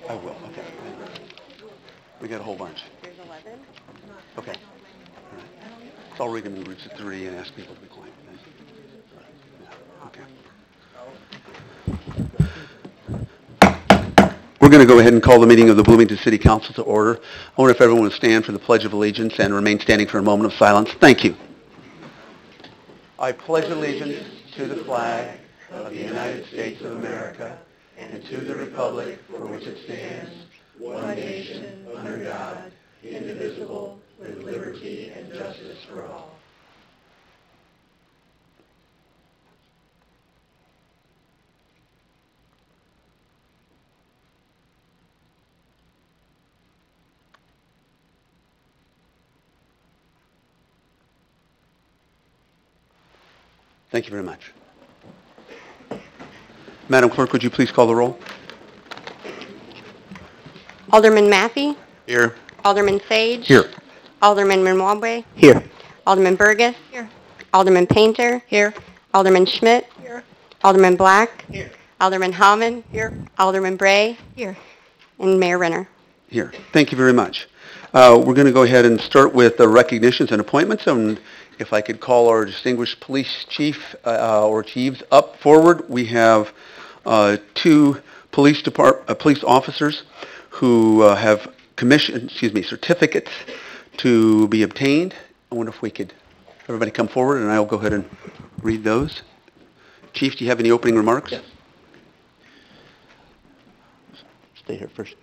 I will, okay. We got a whole bunch. There's 11. Okay. All right. So I'll read them in groups of 3 and ask people to be quiet. Okay. We're going to go ahead and call the meeting of the Bloomington City Council to order. I wonder if everyone would stand for the Pledge of Allegiance and remain standing for a moment of silence. Thank you. I pledge allegiance to the flag of the United States of America and to the republic for which it stands, one nation, under God, indivisible, with liberty and justice for all. Thank you very much. Madam Clerk, would you please call the roll? Alderman Maffey, Here. Alderman Sage, Here. Alderman Manwabwe, Here. Alderman Burgess, Here. Alderman Painter, Here. Alderman Schmidt, Here. Alderman Black, Here. Alderman Howman, Here. Alderman Bray, Here. and Mayor Renner. Here. Thank you very much. We're going to go ahead and start with the recognitions and appointments, and if I could call our distinguished police chief or chiefs up forward. We have 2 police officers who have certificates to be obtained. I wonder if we could, everybody come forward, and I'll go ahead and read those. Chief, do you have any opening remarks? Yes. Stay here first.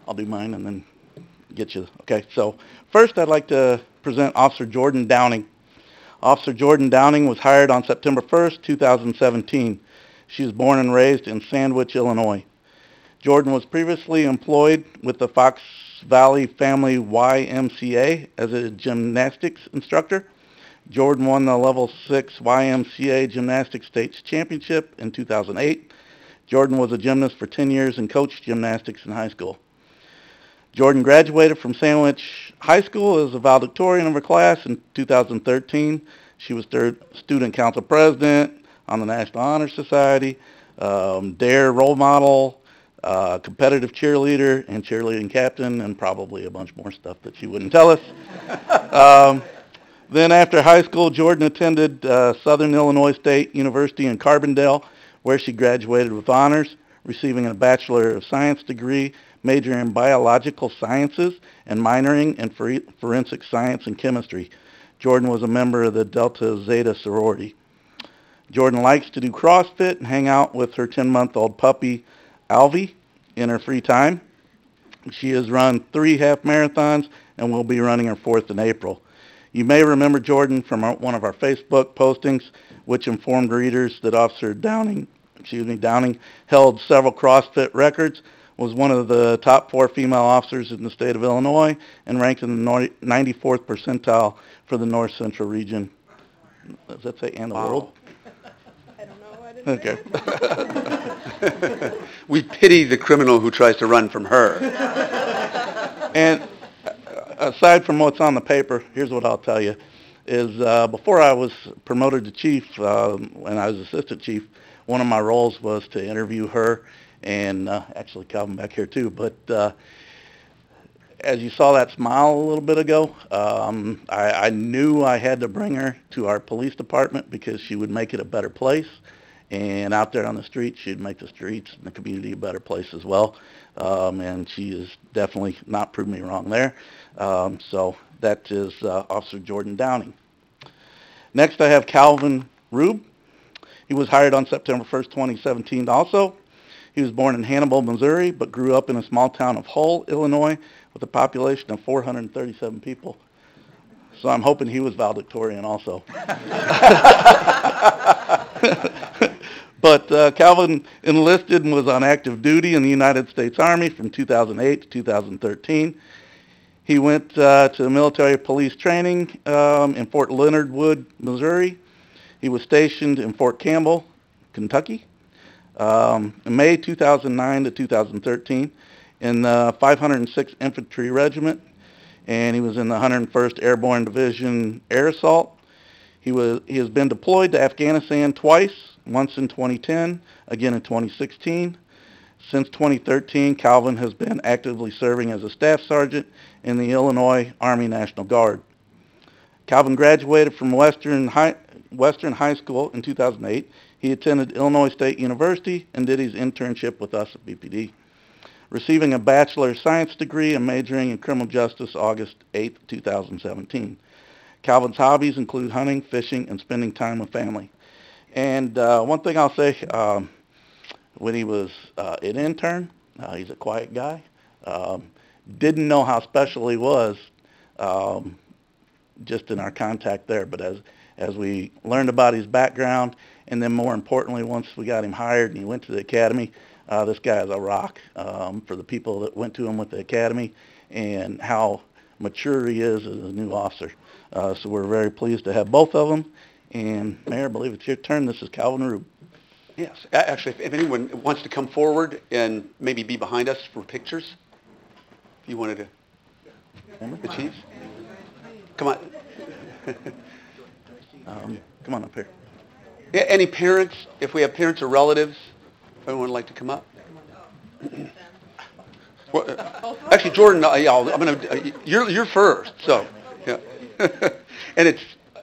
I'll do mine and then get you. Okay, so first I'd like to present Officer Jordan Downing. Officer Jordan Downing was hired on September 1st, 2017. She was born and raised in Sandwich, Illinois. Jordan was previously employed with the Fox Valley Family YMCA as a gymnastics instructor. Jordan won the Level 6 YMCA Gymnastics States Championship in 2008. Jordan was a gymnast for 10 years and coached gymnastics in high school. Jordan graduated from Sandwich High School as a valedictorian of her class in 2013. She was third student council president on the National Honor Society, DARE role model, competitive cheerleader, and cheerleading captain, and probably a bunch more stuff that she wouldn't tell us. Then after high school, Jordan attended Southern Illinois State University in Carbondale, where she graduated with honors, receiving a Bachelor of Science degree, majoring in biological sciences, and minoring in forensic science and chemistry. Jordan was a member of the Delta Zeta sorority. Jordan likes to do CrossFit and hang out with her 10-month-old puppy, Alvy, in her free time. She has run 3 half marathons and will be running her 4th in April. You may remember Jordan from one of our Facebook postings, which informed readers that Officer Downing held several CrossFit records, was one of the top 4 female officers in the state of Illinois, and ranked in the 94th percentile for the North Central region. Does that say and the world? I don't know. I didn't Okay. We pity the criminal who tries to run from her. And aside from what's on the paper, here's what I'll tell you, is before I was promoted to chief, when I was assistant chief, one of my roles was to interview her, and actually Calvin back here too, but as you saw that smile a little bit ago, I knew I had to bring her to our police department because she would make it a better place, and out there on the street, she'd make the streets and the community a better place as well, and she is definitely not proved me wrong there. So that is Officer Jordan Downing. Next I have Calvin Rube. He was hired on September 1st, 2017 also. He was born in Hannibal, Missouri, but grew up in a small town of Hull, Illinois, with a population of 437 people. So I'm hoping he was valedictorian also. But Calvin enlisted and was on active duty in the United States Army from 2008 to 2013. He went to military police training in Fort Leonard Wood, Missouri. He was stationed in Fort Campbell, Kentucky, in May 2009 to 2013 in the 506th Infantry Regiment, and he was in the 101st Airborne Division Air Assault. He has been deployed to Afghanistan twice, once in 2010, again in 2016. Since 2013, Calvin has been actively serving as a staff sergeant in the Illinois Army National Guard. Calvin graduated from Western High School in 2008. He attended Illinois State University and did his internship with us at BPD, receiving a Bachelor of Science degree and majoring in criminal justice August 8, 2017. Calvin's hobbies include hunting, fishing, and spending time with family. And one thing I'll say, when he was an intern, he's a quiet guy. Didn't know how special he was just in our contact there, but as we learned about his background, and then more importantly, once we got him hired and he went to the academy, this guy is a rock for the people that went to him with the academy and how mature he is as a new officer. So we're very pleased to have both of them. And Mayor, I believe it's your turn. This is Calvin Rube. Yes. Actually, if anyone wants to come forward and maybe be behind us for pictures, if you wanted to. The chiefs? Come on. Come on up here. Yeah, any parents, if we have parents or relatives, anyone would like to come up? Well, actually, Jordan, I'm gonna. You're first, so yeah. And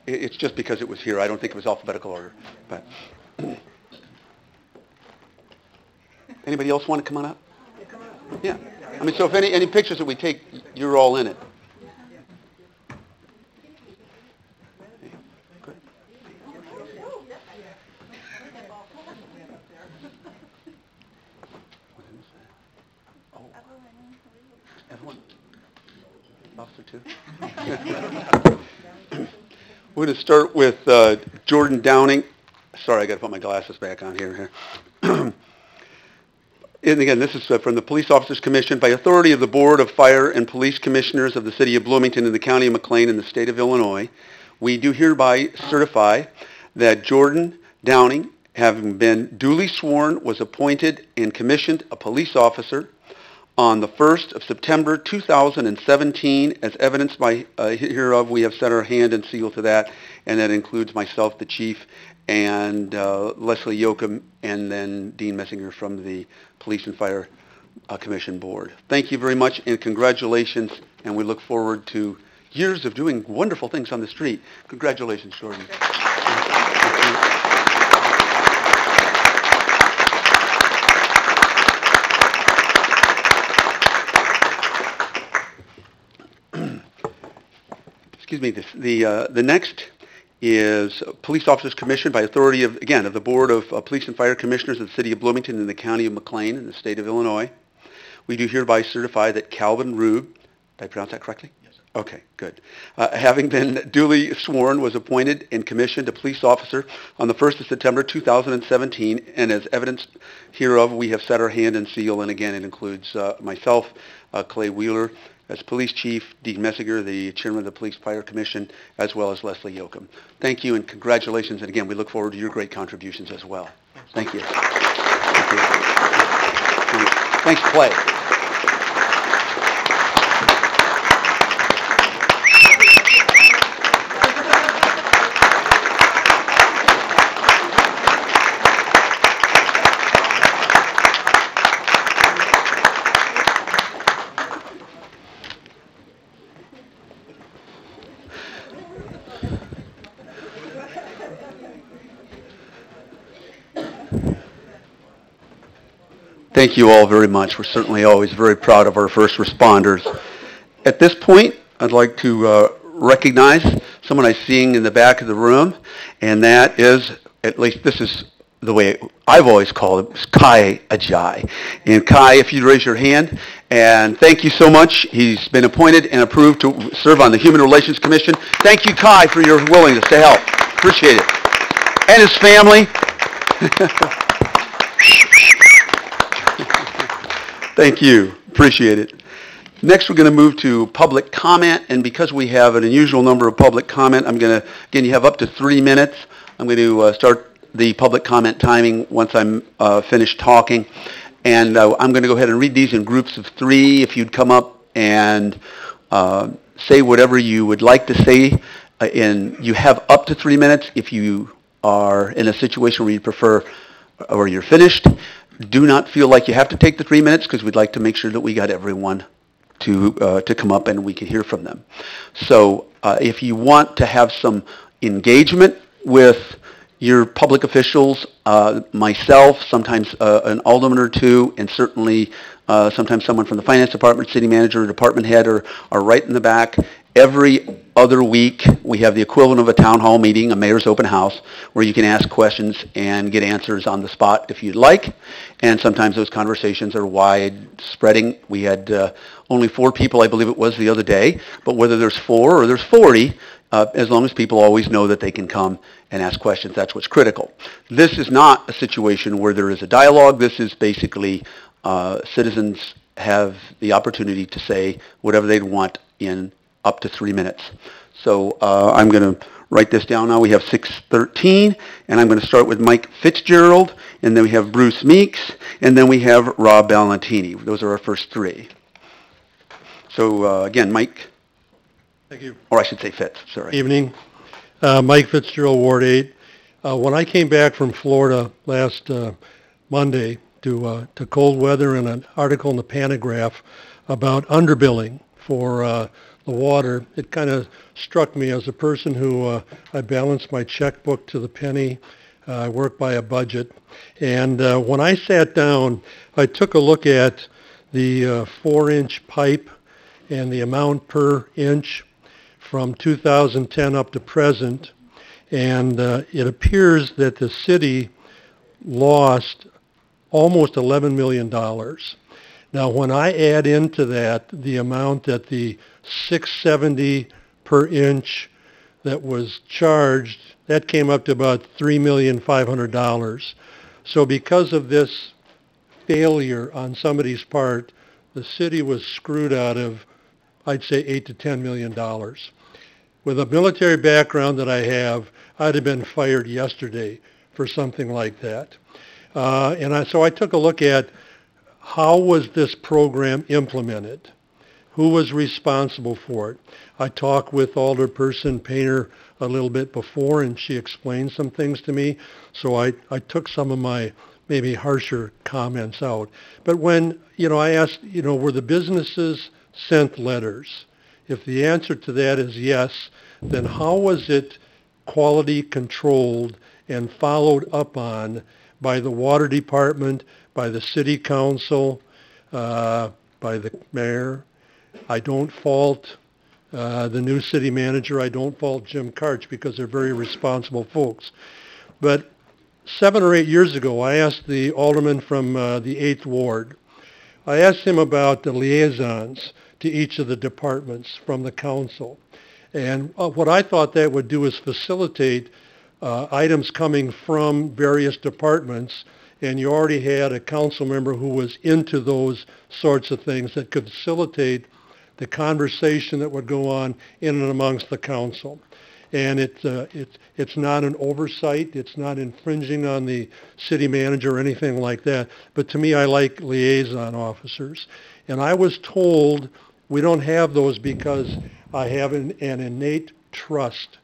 it's just because it was here. I don't think it was alphabetical order. But anybody else want to come on up? Yeah. I mean, so if any pictures that we take, you're all in it. Good. Oh. Everyone. Officer too. We're going to start with Jordan Downing. Sorry, I got to put my glasses back on here. And again, this is from the Police Officers Commission. By authority of the Board of Fire and Police Commissioners of the City of Bloomington and the County of McLean in the State of Illinois, we do hereby certify that Jordan Downing, having been duly sworn, was appointed and commissioned a police officer on the 1st of September 2017, as evidenced by hereof, we have set our hand and seal to that, and that includes myself, the chief, and Leslie Yoakum, and then Dean Messinger from the Police and Fire Commission Board. Thank you very much, and congratulations, and we look forward to years of doing wonderful things on the street. Congratulations, Jordan. Excuse me, the next is Police Officers Commission by authority of, again, of the Board of Police and Fire Commissioners of the City of Bloomington and the County of McLean in the State of Illinois. We do hereby certify that Calvin Rube, did I pronounce that correctly? Yes, sir. Okay, good. Having been duly sworn, was appointed and commissioned a police officer on the 1st of September 2017, and as evidence hereof, we have set our hand and seal, and again, it includes myself, Clay Wheeler, as Police Chief, Dean Messinger, the Chairman of the Police Fire Commission, as well as Leslie Yoakum. Thank you and congratulations, and again, we look forward to your great contributions as well. Thank you. Thank you. Thanks, Clay. Thank you all very much. We're certainly always very proud of our first responders. At this point, I'd like to recognize someone I'm seeing in the back of the room, and that is, at least this is the way I've always called him, Kai Ajay. And Kai, if you'd raise your hand, and thank you so much. He's been appointed and approved to serve on the Human Relations Commission. Thank you, Kai, for your willingness to help. Appreciate it. And his family. Thank you. Appreciate it. Next, we're going to move to public comment, and because we have an unusual number of public comment, I'm going to, again, you have up to 3 minutes. I'm going to start the public comment timing once I'm finished talking, and I'm going to go ahead and read these in groups of 3. If you'd come up and say whatever you would like to say, and you have up to 3 minutes. If you are in a situation where you prefer, or you're finished, Do not feel like you have to take the 3 minutes because we'd like to make sure that we got everyone to come up and we can hear from them. So if you want to have some engagement with your public officials, myself, sometimes an alderman or two, and certainly sometimes someone from the finance department, city manager, or department head are right in the back. Every other week, we have the equivalent of a town hall meeting, a mayor's open house, where you can ask questions and get answers on the spot if you'd like. And sometimes those conversations are wide-spreading. We had only 4 people, I believe it was, the other day. But whether there's 4 or there's 40, as long as people always know that they can come and ask questions, that's what's critical. This is not a situation where there is a dialogue. This is basically citizens have the opportunity to say whatever they'd want in up to 3 minutes. So I'm going to write this down now. We have 613, and I'm going to start with Mike Fitzgerald, and then we have Bruce Meeks, and then we have Rob Ballantini. Those are our first 3. So again, Mike. Thank you. Or I should say Fitz, sorry. Evening. Mike Fitzgerald, Ward 8. When I came back from Florida last Monday to cold weather and an article in the Panagraph about underbilling for the water, it kind of struck me as a person who I balance my checkbook to the penny. I work by a budget. And when I sat down, I took a look at the 4-inch pipe and the amount per inch from 2010 up to present, and it appears that the city lost almost $11 million. Now, when I add into that the amount that the $670 per inch that was charged, that came up to about $3,500,000. So because of this failure on somebody's part, the city was screwed out of, I'd say, $8 to $10 million. With a military background that I have, I'd have been fired yesterday for something like that. So I took a look at how was this program implemented? Who was responsible for it? I talked with Alderperson Painter a little bit before, and she explained some things to me. So I took some of my maybe harsher comments out. But when, I asked, were the businesses sent letters? If the answer to that is yes, then how was it quality controlled and followed up on by the water department, by the city council, by the mayor? I don't fault the new city manager. I don't fault Jim Karch because they're very responsible folks. But 7 or 8 years ago, I asked the alderman from the 8th Ward, I asked him about the liaisons to each of the departments from the council. And what I thought that would do is facilitate items coming from various departments, and you already had a council member who was into those sorts of things that could facilitate the conversation that would go on in and amongst the council. And it's not an oversight. It's not infringing on the city manager or anything like that. But to me, I like liaison officers. And I was told we don't have those because I have an innate trust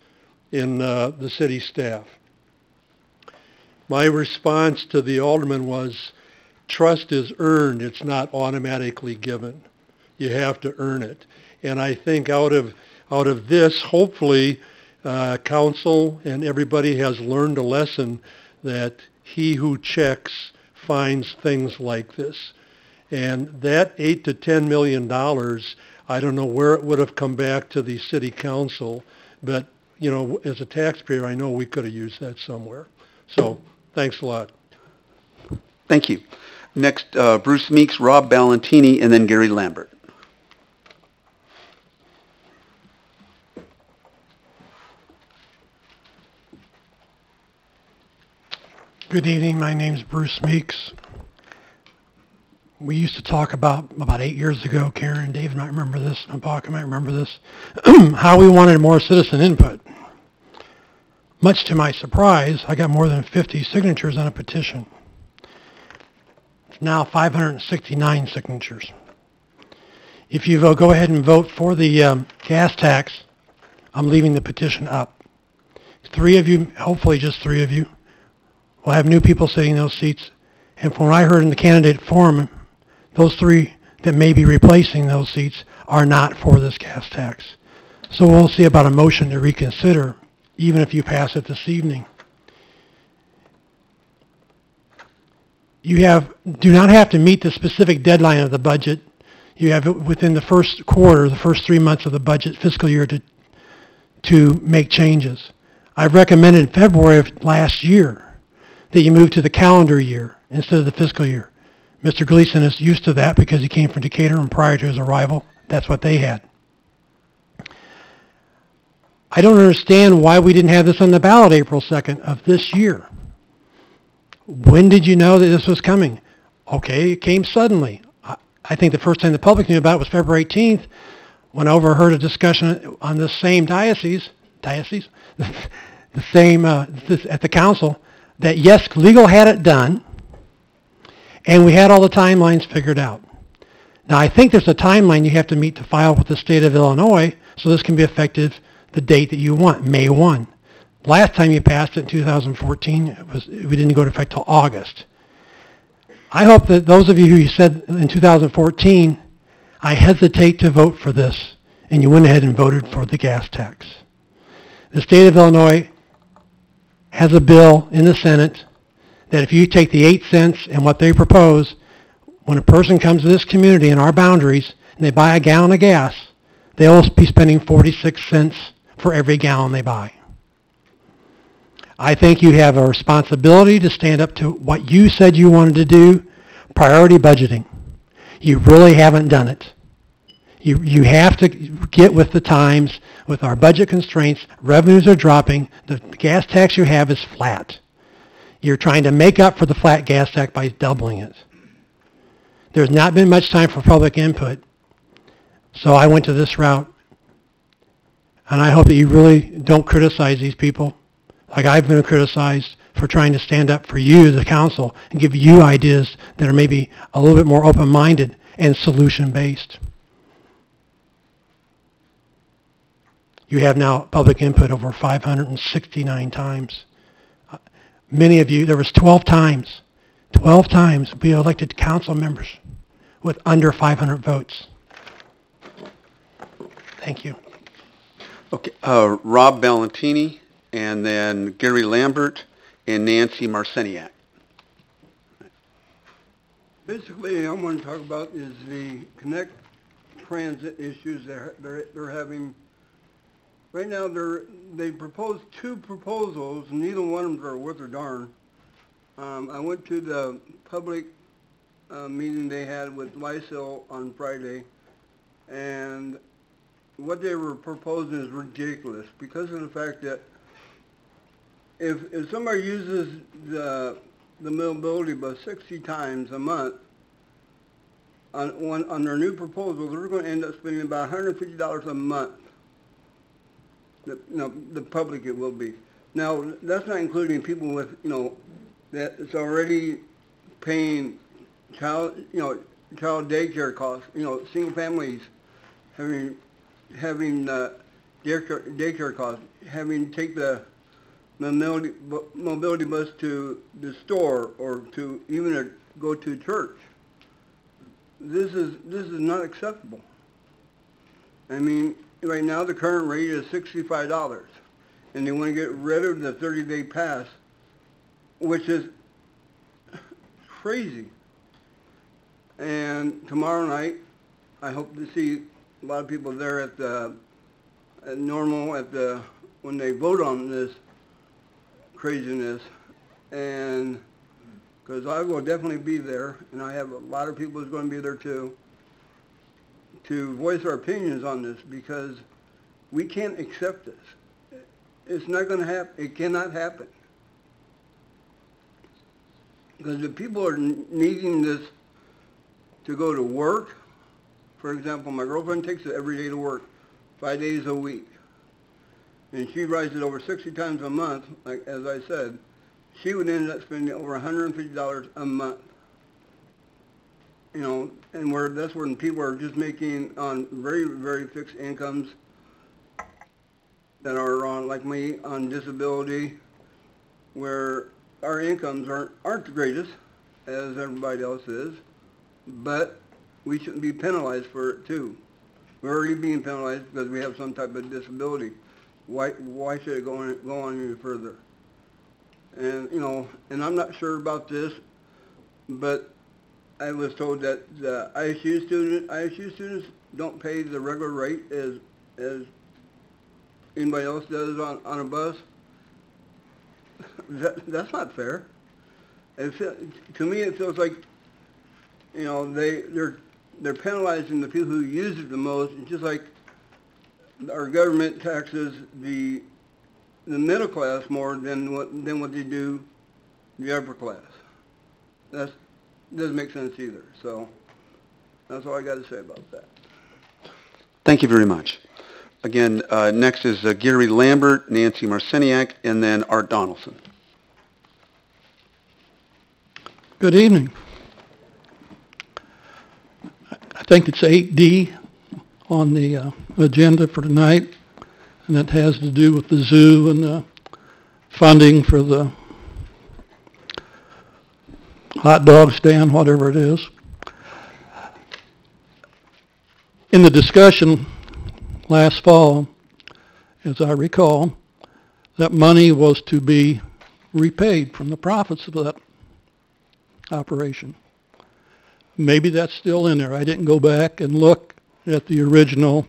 in the city staff. My response to the alderman was, trust is earned. It's not automatically given. You have to earn it. And I think out of this, hopefully, council and everybody has learned a lesson that he who checks finds things like this. And that $8 to $10 million, I don't know where it would have come back to the city council, but as a taxpayer, I know we could have used that somewhere. So thanks a lot. Thank you. Next, Bruce Meeks, Rob Ballantini, and then Gary Lambert. Good evening. My name's Bruce Meeks. We used to talk about 8 years ago, Karen, Dave might remember this, Napoca might remember this, how we wanted more citizen input. Much to my surprise, I got more than 50 signatures on a petition. It's now 569 signatures. If you go ahead and vote for the gas tax, I'm leaving the petition up. 3 of you, hopefully just 3 of you, will have new people sitting in those seats, And from what I heard in the candidate forum, those 3 that may be replacing those seats are not for this gas tax. So we'll see about a motion to reconsider, even if you pass it this evening. You do not have to meet the specific deadline of the budget. You have it within the first quarter, the first 3 months of the budget fiscal year to make changes. I've recommended in February of last year that you move to the calendar year instead of the fiscal year. Mr. Gleason is used to that because he came from Decatur, and prior to his arrival, that's what they had. I don't understand why we didn't have this on the ballot April 2nd of this year. When did you know that this was coming? Okay, it came suddenly. I think the first time the public knew about it was February 18th, when I overheard a discussion on this same diocese, the same at the council, that yes, legal had it done, and we had all the timelines figured out. Now, I think there's a timeline you have to meet to file with the state of Illinois, so this can be effective the date that you want, May 1. Last time you passed it in 2014, we didn't go into effect till August. I hope that those of you who said in 2014, I hesitate to vote for this, and you went ahead and voted for the gas tax. The state of Illinois has a bill in the Senate that if you take the 8 cents and what they propose, when a person comes to this community in our boundaries and they buy a gallon of gas, they'll be spending 46 cents for every gallon they buy. I think you have a responsibility to stand up to what you said you wanted to do, priority budgeting. You really haven't done it. You have to get with the times. With our budget constraints, revenues are dropping. The gas tax you have is flat. You're trying to make up for the flat gas tax by doubling it. There's not been much time for public input, so I went to this route. And I hope that you really don't criticize these people like I've been criticized for trying to stand up for you, the council, and give you ideas that are maybe a little bit more open-minded and solution-based. You have now public input over 569 times. Many of you, there was 12 times we elected council members with under 500 votes. Thank you. Okay, Rob Valentini, and then Gary Lambert, and Nancy Marciniak. Basically, I want to talk about is the Connect transit issues they're having. Right now, they proposed 2 proposals, and neither one of them are worth a darn. I went to the public meeting they had with Lysel on Friday, and what they were proposing is ridiculous because of the fact that if somebody uses the mobility bus 60 times a month on their new proposal, they're going to end up spending about $150 a month. The public it will be. Now, that's not including people with, that it's already paying child daycare costs, single families having daycare costs, having to take the mobility bus to the store or to even go to church. This is not acceptable. I mean, right now the current rate is $65, and they want to get rid of the 30-day pass, which is crazy. And tomorrow night, I hope to see a lot of people there when they vote on this craziness, and because I will definitely be there, and I have a lot of people who's going to be there too, to voice our opinions on this, because we can't accept this. It's not going to happen. It cannot happen. Because if people are needing this to go to work, for example, my girlfriend takes it every day to work, 5 days a week. And she rides it over 60 times a month, like as I said, she would end up spending over $150 a month. And that's when people are just making on very, very fixed incomes that are on, like me, on disability, where our incomes aren't the greatest, as everybody else is, but we shouldn't be penalized for it too. We're already being penalized because we have some type of disability. Why should it go on any further? And, you know, and I'm not sure about this, but I was told that the ISU students don't pay the regular rate as anybody else does on a bus. That's not fair. To me, it feels like, you know, they're penalizing the people who use it the most. It's just like our government taxes the middle class more than what they do the upper class. That doesn't make sense either. So that's all I got to say about that. Thank you very much. Again, next is Gary Lambert, Nancy Marciniak, and then Art Donaldson. Good evening. I think it's 8D on the agenda for tonight, and it has to do with the zoo and the funding for the hot dog stand, whatever it is. In the discussion last fall, as I recall, that money was to be repaid from the profits of that operation. Maybe that's still in there. I didn't go back and look at the original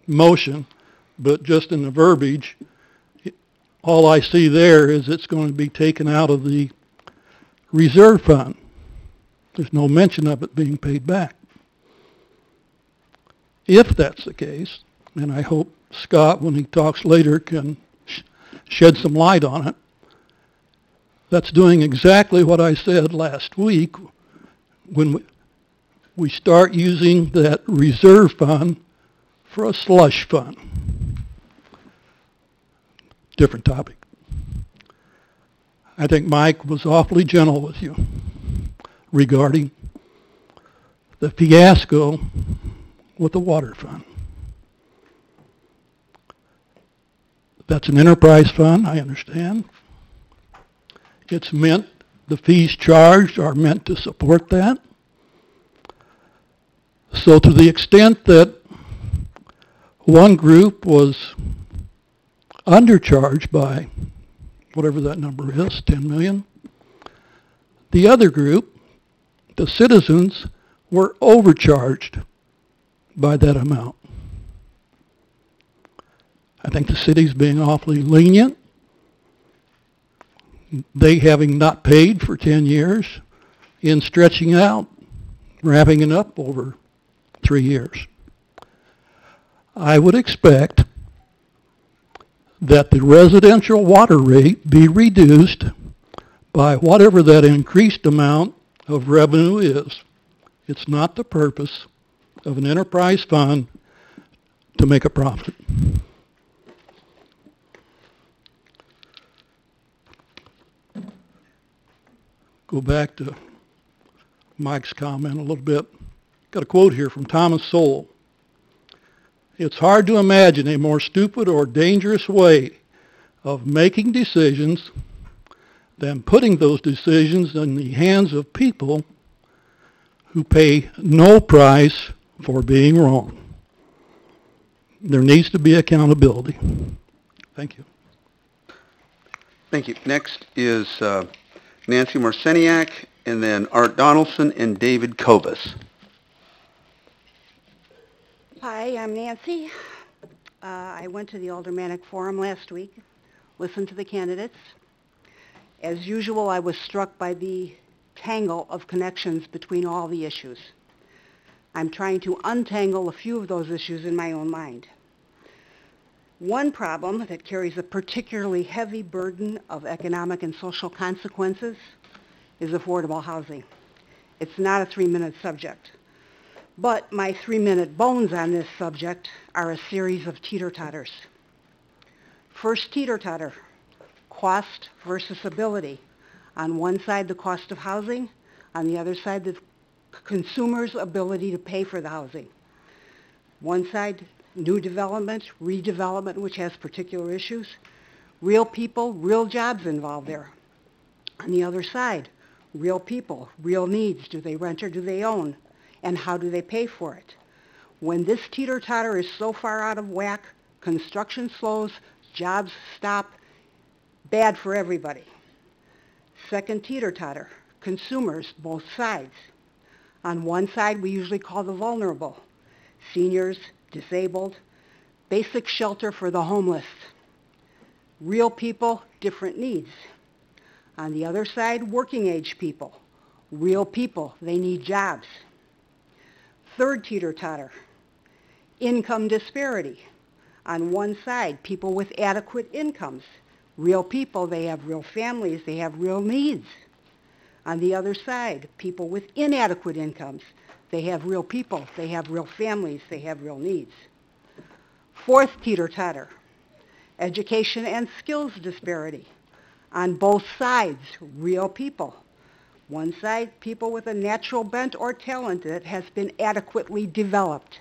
motion, but just in the verbiage, all I see there is it's going to be taken out of the reserve fund. There's no mention of it being paid back. If that's the case, and I hope Scott, when he talks later, can shed some light on it, that's doing exactly what I said last week when we start using that reserve fund for a slush fund. Different topic. I think Mike was awfully gentle with you regarding the fiasco with the water fund. That's an enterprise fund, I understand. It's meant, the fees charged are meant to support that. So to the extent that one group was undercharged by whatever that number is, 10 million, the other group, the citizens, were overcharged by that amount. I think the city's being awfully lenient. They having not paid for 10 years in stretching it out, wrapping it up over 3 years. I would expect that the residential water rate be reduced by whatever that increased amount of revenue is. It's not the purpose of an enterprise fund to make a profit. Go back to Mike's comment a little bit. Got a quote here from Thomas Sowell. It's hard to imagine a more stupid or dangerous way of making decisions than putting those decisions in the hands of people who pay no price for being wrong. There needs to be accountability. Thank you. Thank you. Next is Nancy Marciniak, and then Art Donaldson and David Kovas. Hi, I'm Nancy. I went to the Aldermanic Forum last week, listened to the candidates. As usual, I was struck by the tangle of connections between all the issues. I'm trying to untangle a few of those issues in my own mind. One problem that carries a particularly heavy burden of economic and social consequences is affordable housing. It's not a 3-minute subject. But my 3-minute bones on this subject are a series of teeter-totters. First teeter-totter, cost versus ability. On one side, the cost of housing. On the other side, the consumer's ability to pay for the housing. One side, new development, redevelopment, which has particular issues. Real people, real jobs involved there. On the other side, Real people, real needs. Do they rent or do they own? And how do they pay for it? When this teeter-totter is so far out of whack, construction slows, jobs stop, bad for everybody. Second teeter-totter, consumers, both sides. On one side, we usually call the vulnerable, seniors, disabled, basic shelter for the homeless. Real people, different needs. On the other side, working age people, real people, they need jobs. Third teeter-totter, income disparity. On one side, people with adequate incomes. Real people, they have real families, they have real needs. On the other side, people with inadequate incomes. They have real people, they have real families, they have real needs. Fourth teeter-totter, education and skills disparity. On both sides, real people. One side, people with a natural bent or talent that has been adequately developed.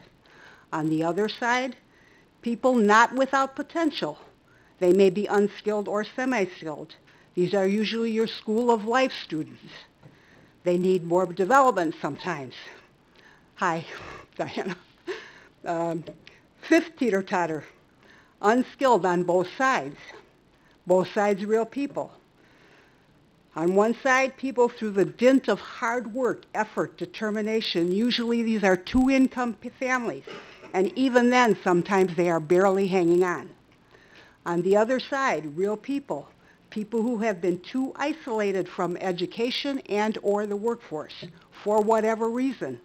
On the other side, people not without potential. They may be unskilled or semi-skilled. These are usually your school of life students. They need more development sometimes. Hi, Diana. Fifth teeter-totter, unskilled on both sides. Both sides real people. On one side, people through the dint of hard work, effort, determination. Usually these are two-income families, and even then, sometimes they are barely hanging on. On the other side, real people, people who have been too isolated from education and or the workforce for whatever reason.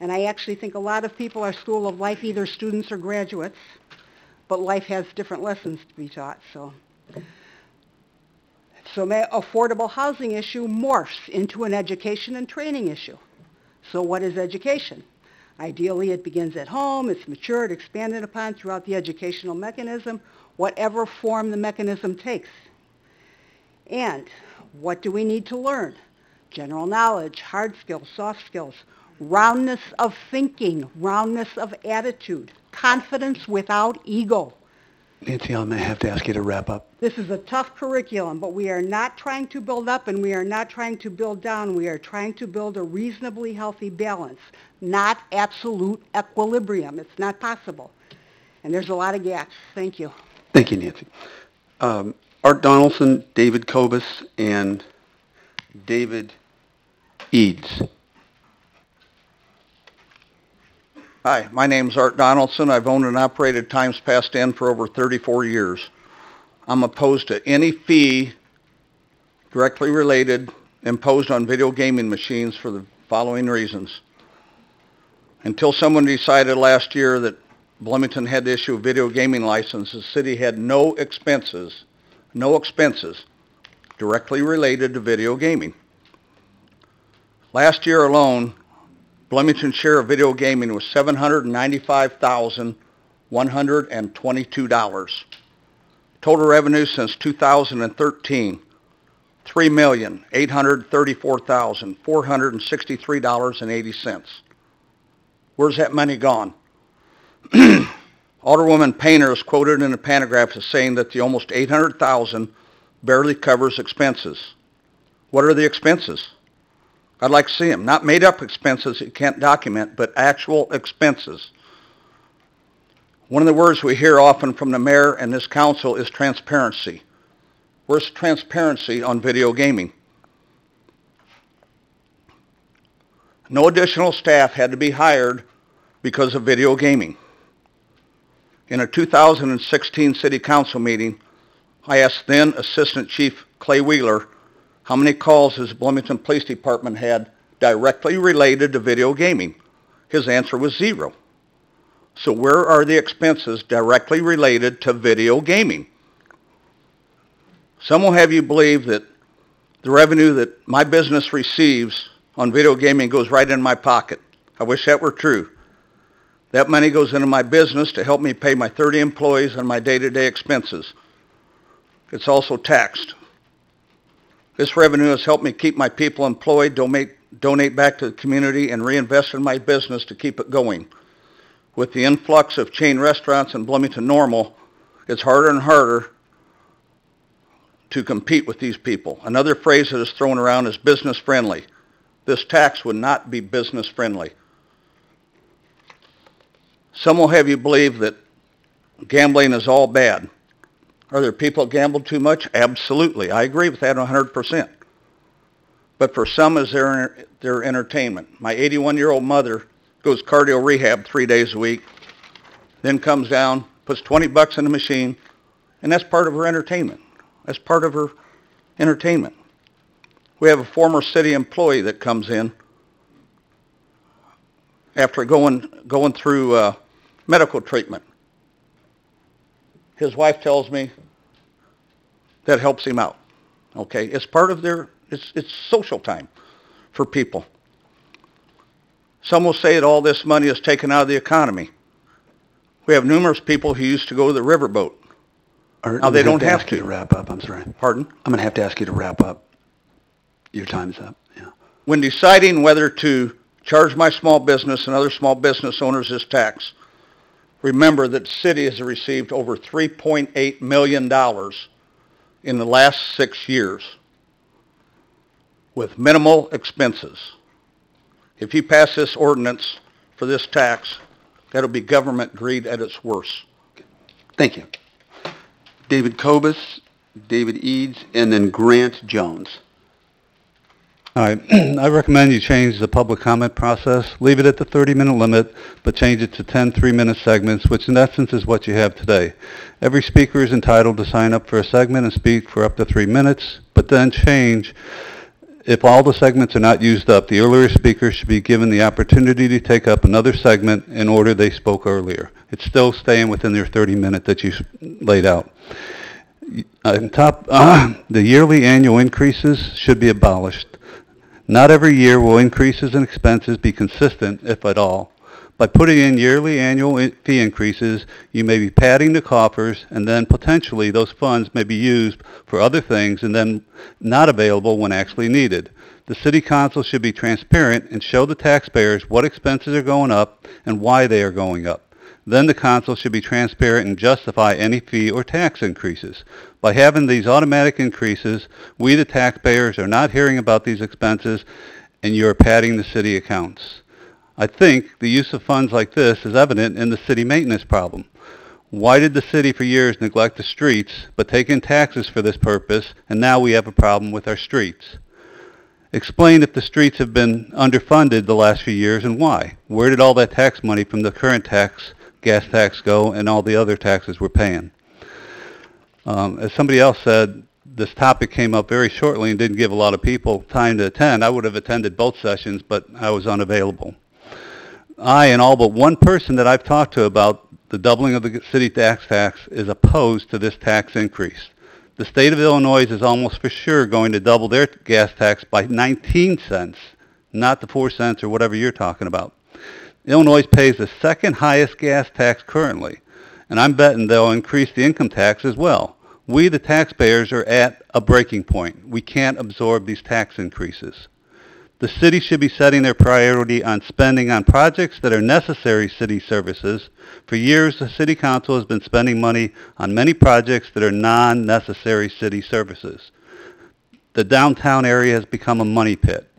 And I actually think a lot of people are School of Life, either students or graduates, but life has different lessons to be taught, so. So affordable housing issue morphs into an education and training issue. So what is education? Ideally, it begins at home, it's matured, expanded upon throughout the educational mechanism, whatever form the mechanism takes. And what do we need to learn? General knowledge, hard skills, soft skills, roundness of thinking, roundness of attitude, confidence without ego. Nancy, I'm going to have to ask you to wrap up. This is a tough curriculum, but we are not trying to build up and we are not trying to build down. We are trying to build a reasonably healthy balance, not absolute equilibrium. It's not possible. And there's a lot of gaps. Thank you. Thank you, Nancy. Art Donaldson, David Kobus, and David Eads. Hi, my name's Art Donaldson. I've owned and operated Times Past Inn for over 34 years. I'm opposed to any fee directly related imposed on video gaming machines for the following reasons. Until someone decided last year that Bloomington had to issue a video gaming license, the city had no expenses directly related to video gaming. Last year alone, Bloomington's share of video gaming was $795,122. Total revenue since 2013, $3,834,463.80. Where's that money gone? Alderwoman Painter is quoted in the pantograph as saying that the almost $800,000 barely covers expenses. What are the expenses? I'd like to see them. Not made-up expenses that you can't document, but actual expenses. One of the words we hear often from the mayor and this council is transparency. Where's transparency on video gaming? No additional staff had to be hired because of video gaming. In a 2016 city council meeting, I asked then Assistant Chief Clay Wheeler how many calls his Bloomington Police Department had directly related to video gaming. His answer was 0. So where are the expenses directly related to video gaming? Some will have you believe that the revenue that my business receives on video gaming goes right in my pocket. I wish that were true. That money goes into my business to help me pay my 30 employees and my day-to-day expenses. It's also taxed. This revenue has helped me keep my people employed, donate back to the community, and reinvest in my business to keep it going. With the influx of chain restaurants in Bloomington Normal, it's harder and harder to compete with these people. Another phrase that is thrown around is business friendly. This tax would not be business friendly. Some will have you believe that gambling is all bad. Are there people that gamble too much? Absolutely. I agree with that 100%. But for some, is their entertainment. My 81-year-old mother goes cardio rehab 3 days a week, then comes down, puts 20 bucks in the machine, and that's part of her entertainment. That's part of her entertainment. We have a former city employee that comes in after going through medical treatment. His wife tells me that helps him out. Okay, it's part of it's social time for people. Some will say that all this money is taken out of the economy. We have numerous people who used to go to the riverboat. Now they don't have to. Wrap up. I'm sorry. Pardon? I'm going to have to ask you to wrap up. Your time's up. Yeah. When deciding whether to charge my small business and other small business owners this tax, remember that the city has received over $3.8 million in the last 6 years with minimal expenses. If you pass this ordinance for this tax, that'll be government greed at its worst. Thank you. David Kobus, David Eads, and then Grant Jones. All right, I recommend you change the public comment process. Leave it at the 30-minute limit, but change it to 10 3-minute segments, which in essence is what you have today. Every speaker is entitled to sign up for a segment and speak for up to 3 minutes, but then change. If all the segments are not used up, the earlier speaker should be given the opportunity to take up another segment in order they spoke earlier. It's still staying within their 30-minute that you laid out. On top, the yearly annual increases should be abolished. Not every year will increases in expenses be consistent, if at all. By putting in yearly annual fee increases, you may be padding the coffers, and then potentially those funds may be used for other things and then not available when actually needed. The City Council should be transparent and show the taxpayers what expenses are going up and why they are going up. Then the council should be transparent and justify any fee or tax increases. By having these automatic increases, we the taxpayers are not hearing about these expenses and you're padding the city accounts. I think the use of funds like this is evident in the city maintenance problem. Why did the city for years neglect the streets but take in taxes for this purpose, and now we have a problem with our streets? Explain if the streets have been underfunded the last few years and why. Where did all that tax money from the current tax, gas tax, go and all the other taxes we're paying? As somebody else said, this topic came up very shortly and didn't give a lot of people time to attend. I would have attended both sessions, but I was unavailable. I and all but one person that I've talked to about the doubling of the city tax is opposed to this tax increase. The state of Illinois is almost for sure going to double their gas tax by 19 cents, not the 4 cents or whatever you're talking about. Illinois pays the second highest gas tax currently, and I'm betting they'll increase the income tax as well. We, the taxpayers, are at a breaking point. We can't absorb these tax increases. The city should be setting their priority on spending on projects that are necessary city services. For years, the city council has been spending money on many projects that are non-necessary city services. The downtown area has become a money pit.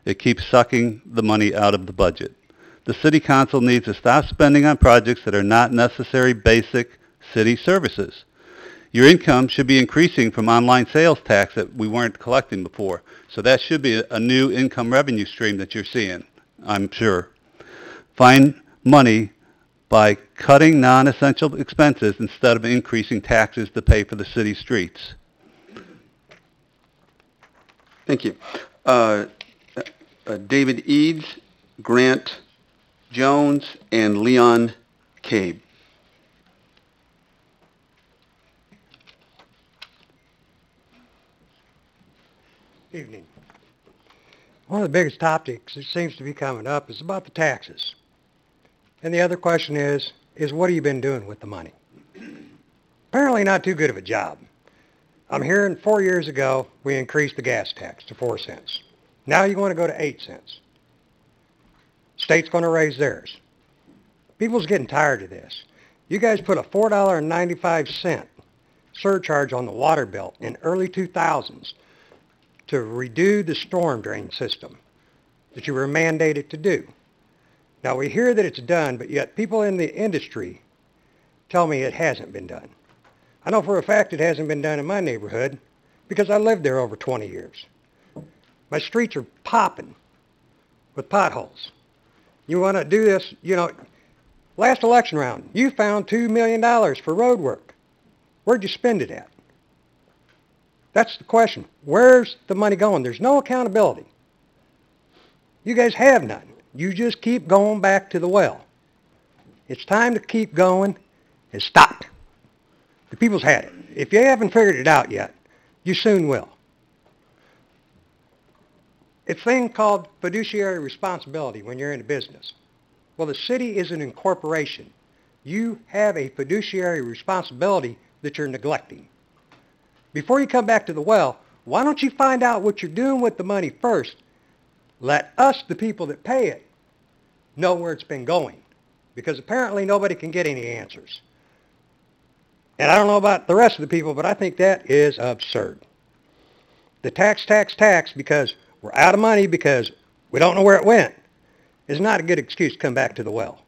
It keeps sucking the money out of the budget. The city council needs to stop spending on projects that are not necessary basic city services. Your income should be increasing from online sales tax that we weren't collecting before. So that should be a new income revenue stream that you're seeing, I'm sure. Find money by cutting non-essential expenses instead of increasing taxes to pay for the city streets. Thank you. David Eads, Grant Jones, and Leon Cabe. Evening. One of the biggest topics that seems to be coming up is about the taxes. And the other question is what have you been doing with the money? Apparently not too good of a job. I'm hearing 4 years ago we increased the gas tax to 4 cents. Now you want to go to 8 cents. State's going to raise theirs. People's getting tired of this. You guys put a $4.95 surcharge on the water bill in early 2000s to redo the storm drain system that you were mandated to do. Now we hear that it's done, but yet people in the industry tell me it hasn't been done. I know for a fact it hasn't been done in my neighborhood because I lived there over 20 years. My streets are popping with potholes. You want to do this, last election round, you found $2 million for road work. Where'd you spend it at? That's the question. Where's the money going? There's no accountability. You guys have none. You just keep going back to the well. It's time to keep going and stop. The people's had it. If you haven't figured it out yet, you soon will. It's a thing called fiduciary responsibility when you're in a business. Well, the city is an incorporation. You have a fiduciary responsibility that you're neglecting. Before you come back to the well, why don't you find out what you're doing with the money first? Let us, the people that pay it, know where it's been going. Because apparently nobody can get any answers. And I don't know about the rest of the people, but I think that is absurd. The tax because we're out of money because we don't know where it went is not a good excuse to come back to the well.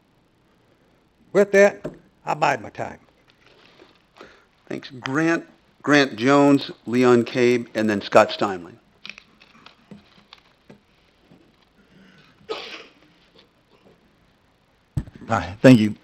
With that, I bide my time. Thanks. Grant Jones, Leon Cabe, and then Scott Steinle. Hi, thank you.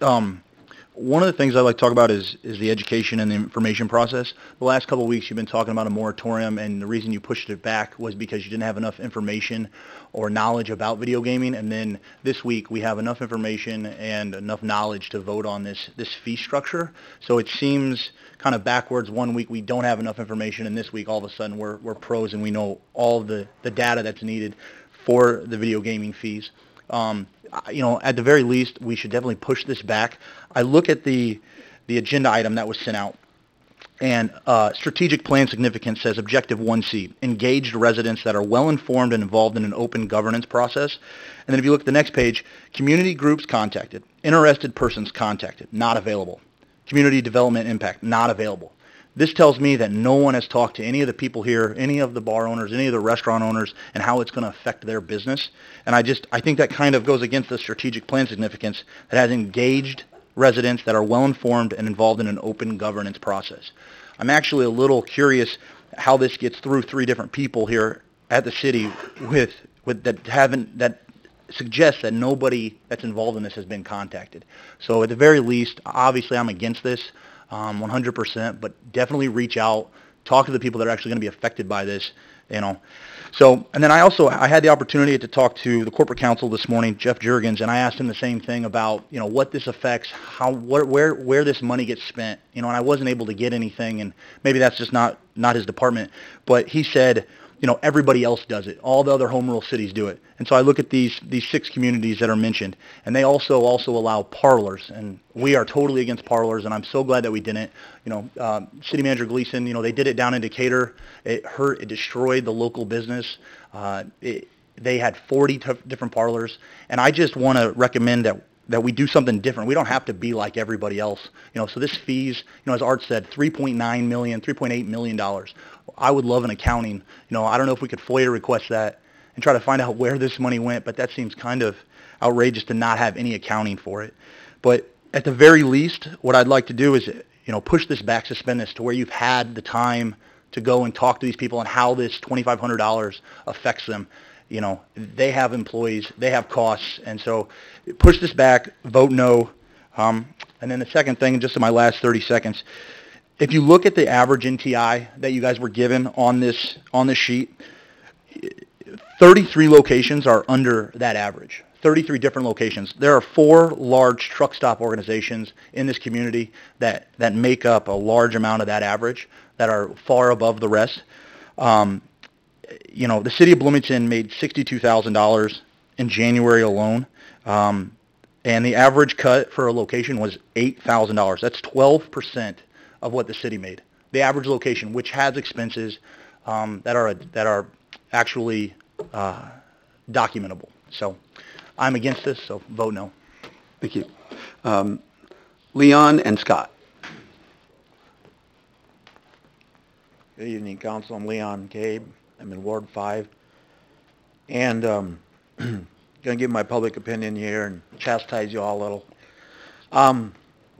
One of the things I'd like to talk about is the education and the information process. The last couple of weeks you've been talking about a moratorium, and the reason you pushed it back was because you didn't have enough information or knowledge about video gaming, and then this week we have enough information and enough knowledge to vote on this fee structure. So it seems kind of backwards. One week we don't have enough information, and this week all of a sudden we're pros and we know all the data that's needed for the video gaming fees. At the very least, we should definitely push this back. I look at the agenda item that was sent out, and strategic plan significance says Objective 1C, engaged residents that are well-informed and involved in an open governance process. And then if you look at the next page, community groups contacted, interested persons contacted, not available. Community development impact, not available. This tells me that no one has talked to any of the people here, any of the bar owners, any of the restaurant owners, and how it's going to affect their business. And I think that kind of goes against the strategic plan significance that has engaged residents that are well-informed and involved in an open governance process. I'm actually a little curious how this gets through 3 different people here at the city that suggests that nobody that's involved in this has been contacted. So at the very least, obviously I'm against this. 100%, but definitely reach out, talk to the people that are actually going to be affected by this, So, and then I had the opportunity to talk to the corporate counsel this morning, Jeff Juergens, and I asked him the same thing about, what this affects, where this money gets spent, and I wasn't able to get anything, and maybe that's just not his department, but he said, everybody else does it. All the other home rule cities do it. And so I look at these 6 communities that are mentioned, and they also allow parlors, and we are totally against parlors, and I'm so glad that we didn't. City Manager Gleason, they did it down in Decatur. It destroyed the local business. They had 40 different parlors, and I just want to recommend that we do something different. We don't have to be like everybody else. So this fees, as Art said, $3.8 million. I would love an accounting. I don't know if we could FOIA request that and try to find out where this money went, but that seems kind of outrageous to not have any accounting for it. But at the very least, what I'd like to do is, push this back, suspend this to where you've had the time to go and talk to these people and how this $2,500 affects them. They have employees, they have costs, and so push this back, vote no. And then the second thing, just in my last 30 seconds, if you look at the average NTI that you guys were given on this sheet, 33 locations are under that average. 33 different locations. There are 4 large truck stop organizations in this community that make up a large amount of that average, that are far above the rest. The city of Bloomington made $62,000 in January alone, and the average cut for a location was $8,000. That's 12% of what the city made. The average location, which has expenses that are actually documentable. So I'm against this, so vote no. Thank you. Leon and Scott. Good evening, Council. I'm Leon Gabe. I'm in Ward 5. And going to give my public opinion here and chastise you all a little.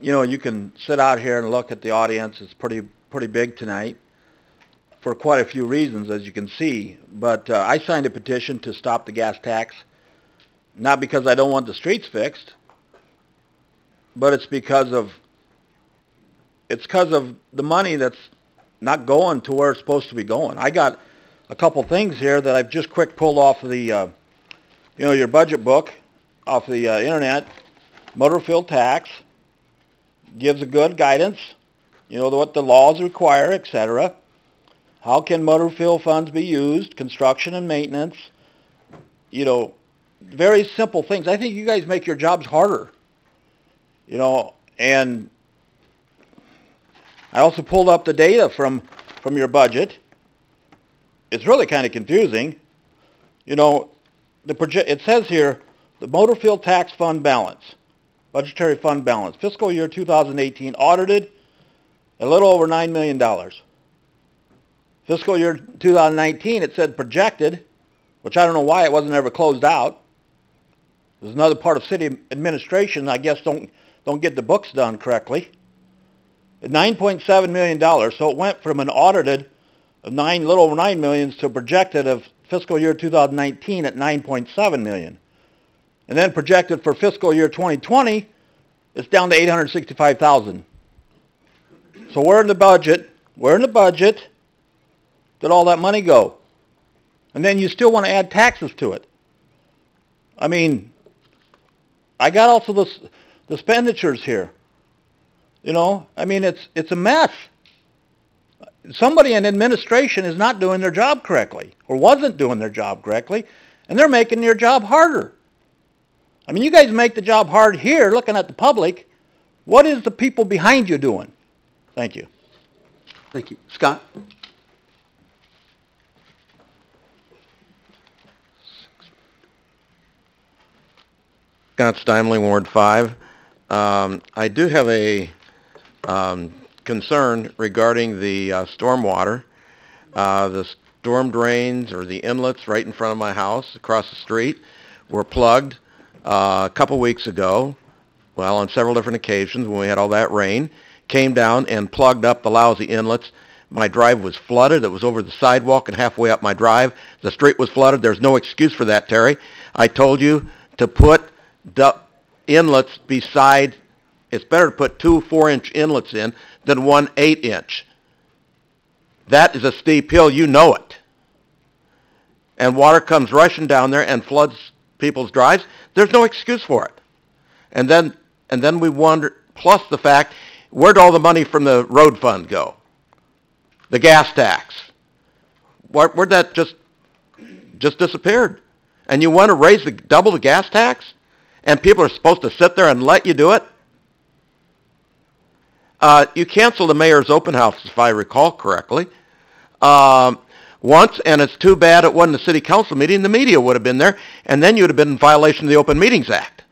You know, you can sit out here and look at the audience. It's pretty big tonight for quite a few reasons, as you can see. But I signed a petition to stop the gas tax, not because I don't want the streets fixed, but it's because of the money that's not going to where it's supposed to be going. I got a couple things here that I've just quick pulled off of the, you know, your budget book, off the internet. Motor fuel tax gives a good guidance, you know, what the laws require, etc. How can motor fuel funds be used? Construction and maintenance. You know, very simple things. I think you guys make your jobs harder. You know, and I also pulled up the data from your budget. It's really kind of confusing. You know, it says here, the motor fuel tax fund balance, budgetary fund balance, fiscal year 2018 audited a little over $9 million. Fiscal year 2019, it said projected, which I don't know why it wasn't ever closed out. There's another part of city administration, I guess, don't get the books done correctly. $9.7 million, so it went from an audited of little over $9 million to a projected of fiscal year 2019 at $9.7 million. And then projected for fiscal year 2020, it's down to $865,000. So where in the budget did all that money go? And then you still want to add taxes to it. I mean, I got also the expenditures here. You know, I mean, it's a mess. Somebody in administration is not doing their job correctly, or wasn't doing their job correctly, and they're making your job harder. I mean, you guys make the job hard here, looking at the public. What is the people behind you doing? Thank you. Thank you. Scott? Scott Steinley, Ward 5. I do have a concern regarding the stormwater. The storm drains or the inlets right in front of my house across the street were plugged a couple weeks ago, well, on several different occasions when we had all that rain, came down and plugged up the lousy inlets. My drive was flooded. It was over the sidewalk and halfway up my drive. The street was flooded. There's no excuse for that, Terry. I told you to put the inlets beside. It's better to put 2 4-inch inlets in than 1 8-inch. That is a steep hill. You know it. And water comes rushing down there and floods people's drives. There's no excuse for it. And then we wonder, plus the fact, where'd all the money from the road fund go? The gas tax. Where'd that just disappeared? And you want to double the gas tax? And people are supposed to sit there and let you do it? You canceled the mayor's open house, if I recall correctly, once, and it's too bad it wasn't a city council meeting. The media would have been there, and then you'd have been in violation of the Open Meetings Act.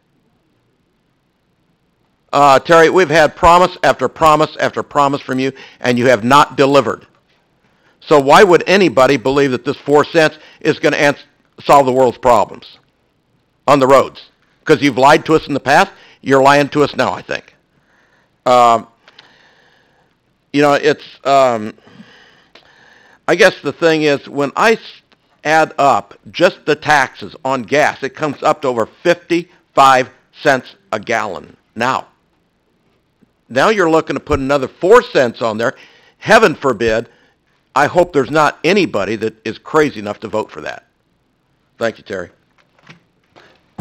Terry, we've had promise after promise after promise from you, and you have not delivered. So why would anybody believe that this 4 cents is going to solve the world's problems on the roads? Because you've lied to us in the past, you're lying to us now, I think. You know, it's, I guess the thing is, when I add up just the taxes on gas, it comes up to over 55 cents a gallon now. Now you're looking to put another 4 cents on there. Heaven forbid, I hope there's not anybody that is crazy enough to vote for that. Thank you, Terry.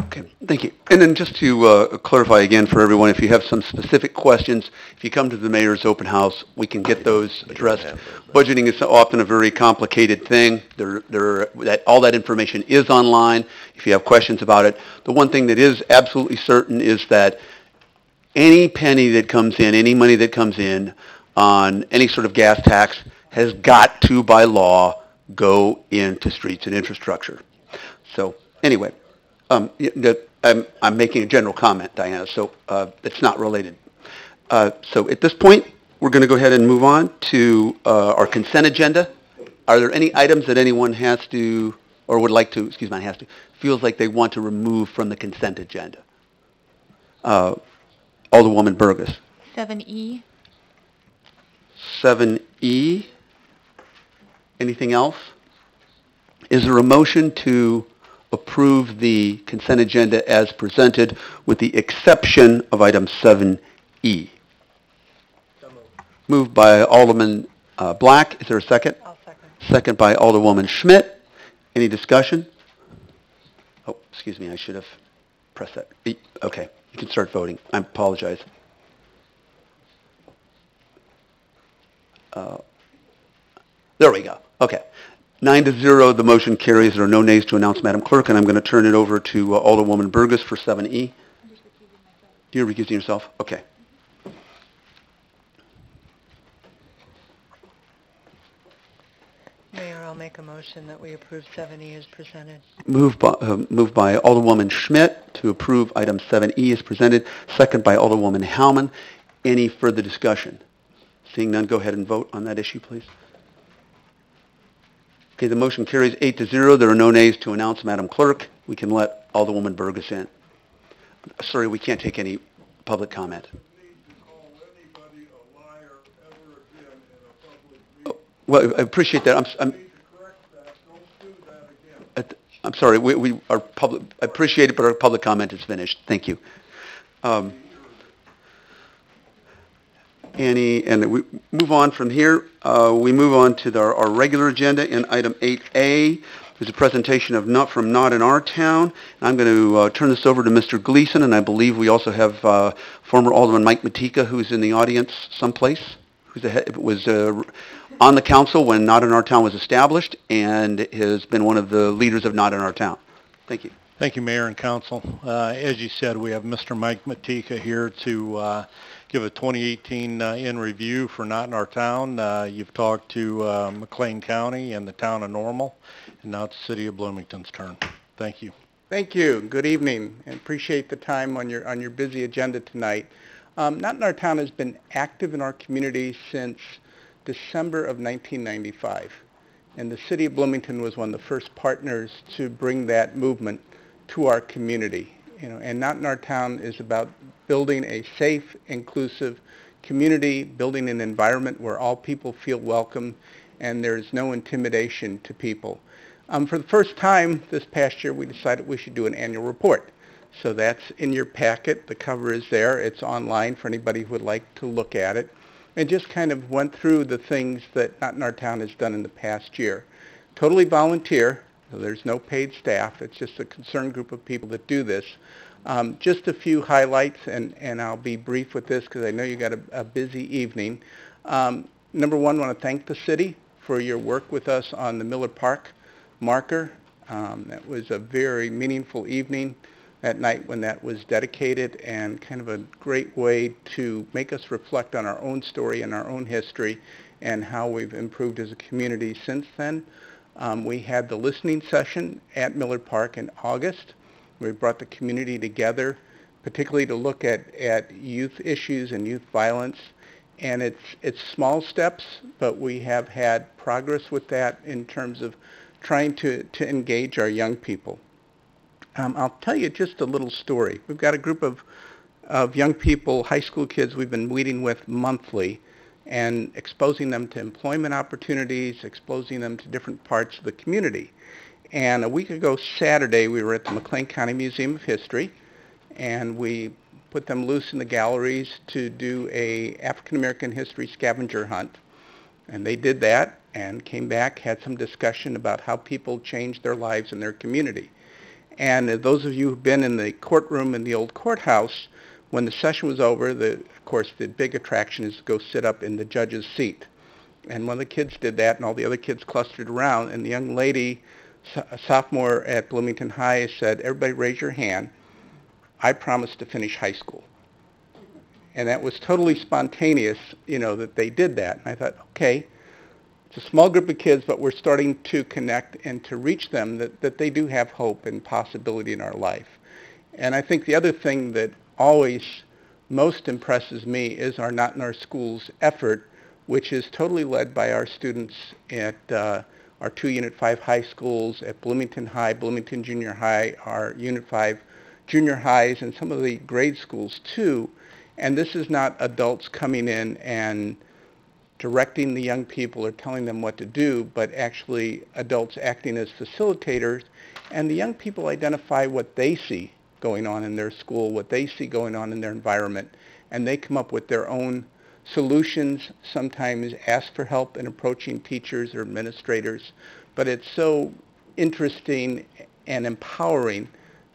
Okay, thank you. And then just to clarify again for everyone, if you have some specific questions, if you come to the mayor's open house, we can get those addressed. Budgeting is often a very complicated thing. All that information is online if you have questions about it. The one thing that is absolutely certain is that any penny that comes in, any money that comes in on any sort of gas tax has got to, by law, go into streets and infrastructure. So anyway. I'm making a general comment, Diana, so it's not related. So at this point, We're going to go ahead and move on to our consent agenda. Are there any items that anyone has to, or would like to, excuse me, not has to, feels like they want to remove from the consent agenda? Alderwoman Burgess. 7E. 7E. Anything else? Is there a motion to approve the consent agenda as presented with the exception of item 7E? Moved by Alderman Black. Is there a second? I'll second. Second by Alderwoman Schmidt. Any discussion? Oh, excuse me, I should have pressed that. Okay, you can start voting. I apologize. There we go. Okay. 9-0, the motion carries. There are no nays to announce, Madam Clerk, and I'm going to turn it over to Alderwoman Burgess for 7E. You're recusing yourself? Okay. Mayor, I'll make a motion that we approve 7E as presented. Moved by Alderwoman Schmidt to approve item 7E as presented. Second by Alderwoman Howman. Any further discussion? Seeing none, go ahead and vote on that issue, please. Okay, the motion carries 8-0. There are no nays to announce, Madam Clerk. We can let Alderwoman Burgess in. Sorry, we can't take any public comment. Well, I appreciate that. I'm sorry. We are public. I appreciate it, but our public comment is finished. Thank you. And we move on from here. We move on to our regular agenda in item 8A. There's a presentation of from Not in Our Town. I'm going to turn this over to Mr. Gleason, and I believe we also have former Alderman Mike Matika, who's in the audience someplace, was on the council when Not in Our Town was established and has been one of the leaders of Not in Our Town. Thank you. Thank you, Mayor and Council. As you said, we have Mr. Mike Matika here to give a 2018 in review for Not in Our Town. You've talked to McLean County and the town of Normal, and now it's the city of Bloomington's turn. Thank you. Thank you. Good evening, and appreciate the time on your busy agenda tonight. Not in Our Town has been active in our community since December of 1995, and the city of Bloomington was one of the first partners to bring that movement to our community. And Not in Our Town is about building a safe, inclusive community, building an environment where all people feel welcome and there's no intimidation to people. For the first time this past year, we decided we should do an annual report. So that's in your packet. The cover is there. It's online for anybody who would like to look at it. And just kind of went through the things that Not in Our Town has done in the past year. Totally volunteer. There's no paid staff. It's just a concerned group of people that do this. Just a few highlights, and I'll be brief with this because I know you got a busy evening. Number one, I want to thank the city for your work with us on the Miller Park marker. That was a very meaningful evening that night when that was dedicated, and kind of a great way to make us reflect on our own story and our own history and how we've improved as a community since then. We had the listening session at Miller Park in August. We brought the community together, particularly to look at youth issues and youth violence. And it's small steps, but we have had progress with that in terms of trying to engage our young people. I'll tell you just a little story. We've got a group of young people, high school kids we've been meeting with monthly and exposing them to employment opportunities, exposing them to different parts of the community. And a week ago Saturday, we were at the McLean County Museum of History, and we put them loose in the galleries to do a African American history scavenger hunt. And they did that and came back, had some discussion about how people changed their lives in their community. And those of you who've been in the courtroom in the old courthouse, when the session was over, of course, the big attraction is to go sit up in the judge's seat. And one of the kids did that, and all the other kids clustered around, and the young lady, a sophomore at Bloomington High, said, "Everybody raise your hand. I promise to finish high school." And that was totally spontaneous, that they did that. And I thought, okay, it's a small group of kids, but we're starting to connect and to reach them that they do have hope and possibility in our life. And I think the other thing that always most impresses me is our Not in Our Schools effort, which is totally led by our students at our 2 Unit 5 high schools, at Bloomington High, Bloomington Junior High, our Unit 5 junior highs, and some of the grade schools too. And this is not adults coming in and directing the young people or telling them what to do, but actually adults acting as facilitators, and the young people identify what they see going on in their school, what they see going on in their environment, and they come up with their own solutions, sometimes ask for help in approaching teachers or administrators. But it's so interesting and empowering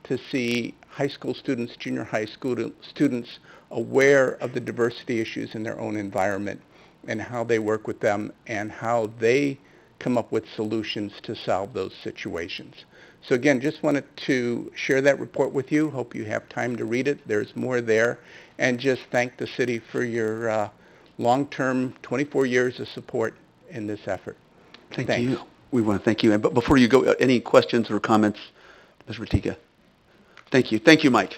to see high school students, junior high school students aware of the diversity issues in their own environment and how they work with them and how they come up with solutions to solve those situations. So again, just wanted to share that report with you. Hope you have time to read it. There's more there. And just thank the city for your long-term 24 years of support in this effort. Thank Thanks. you. We want to thank you. But before you go, any questions or comments, Ms. Ratika? Thank you. Thank you, Mike.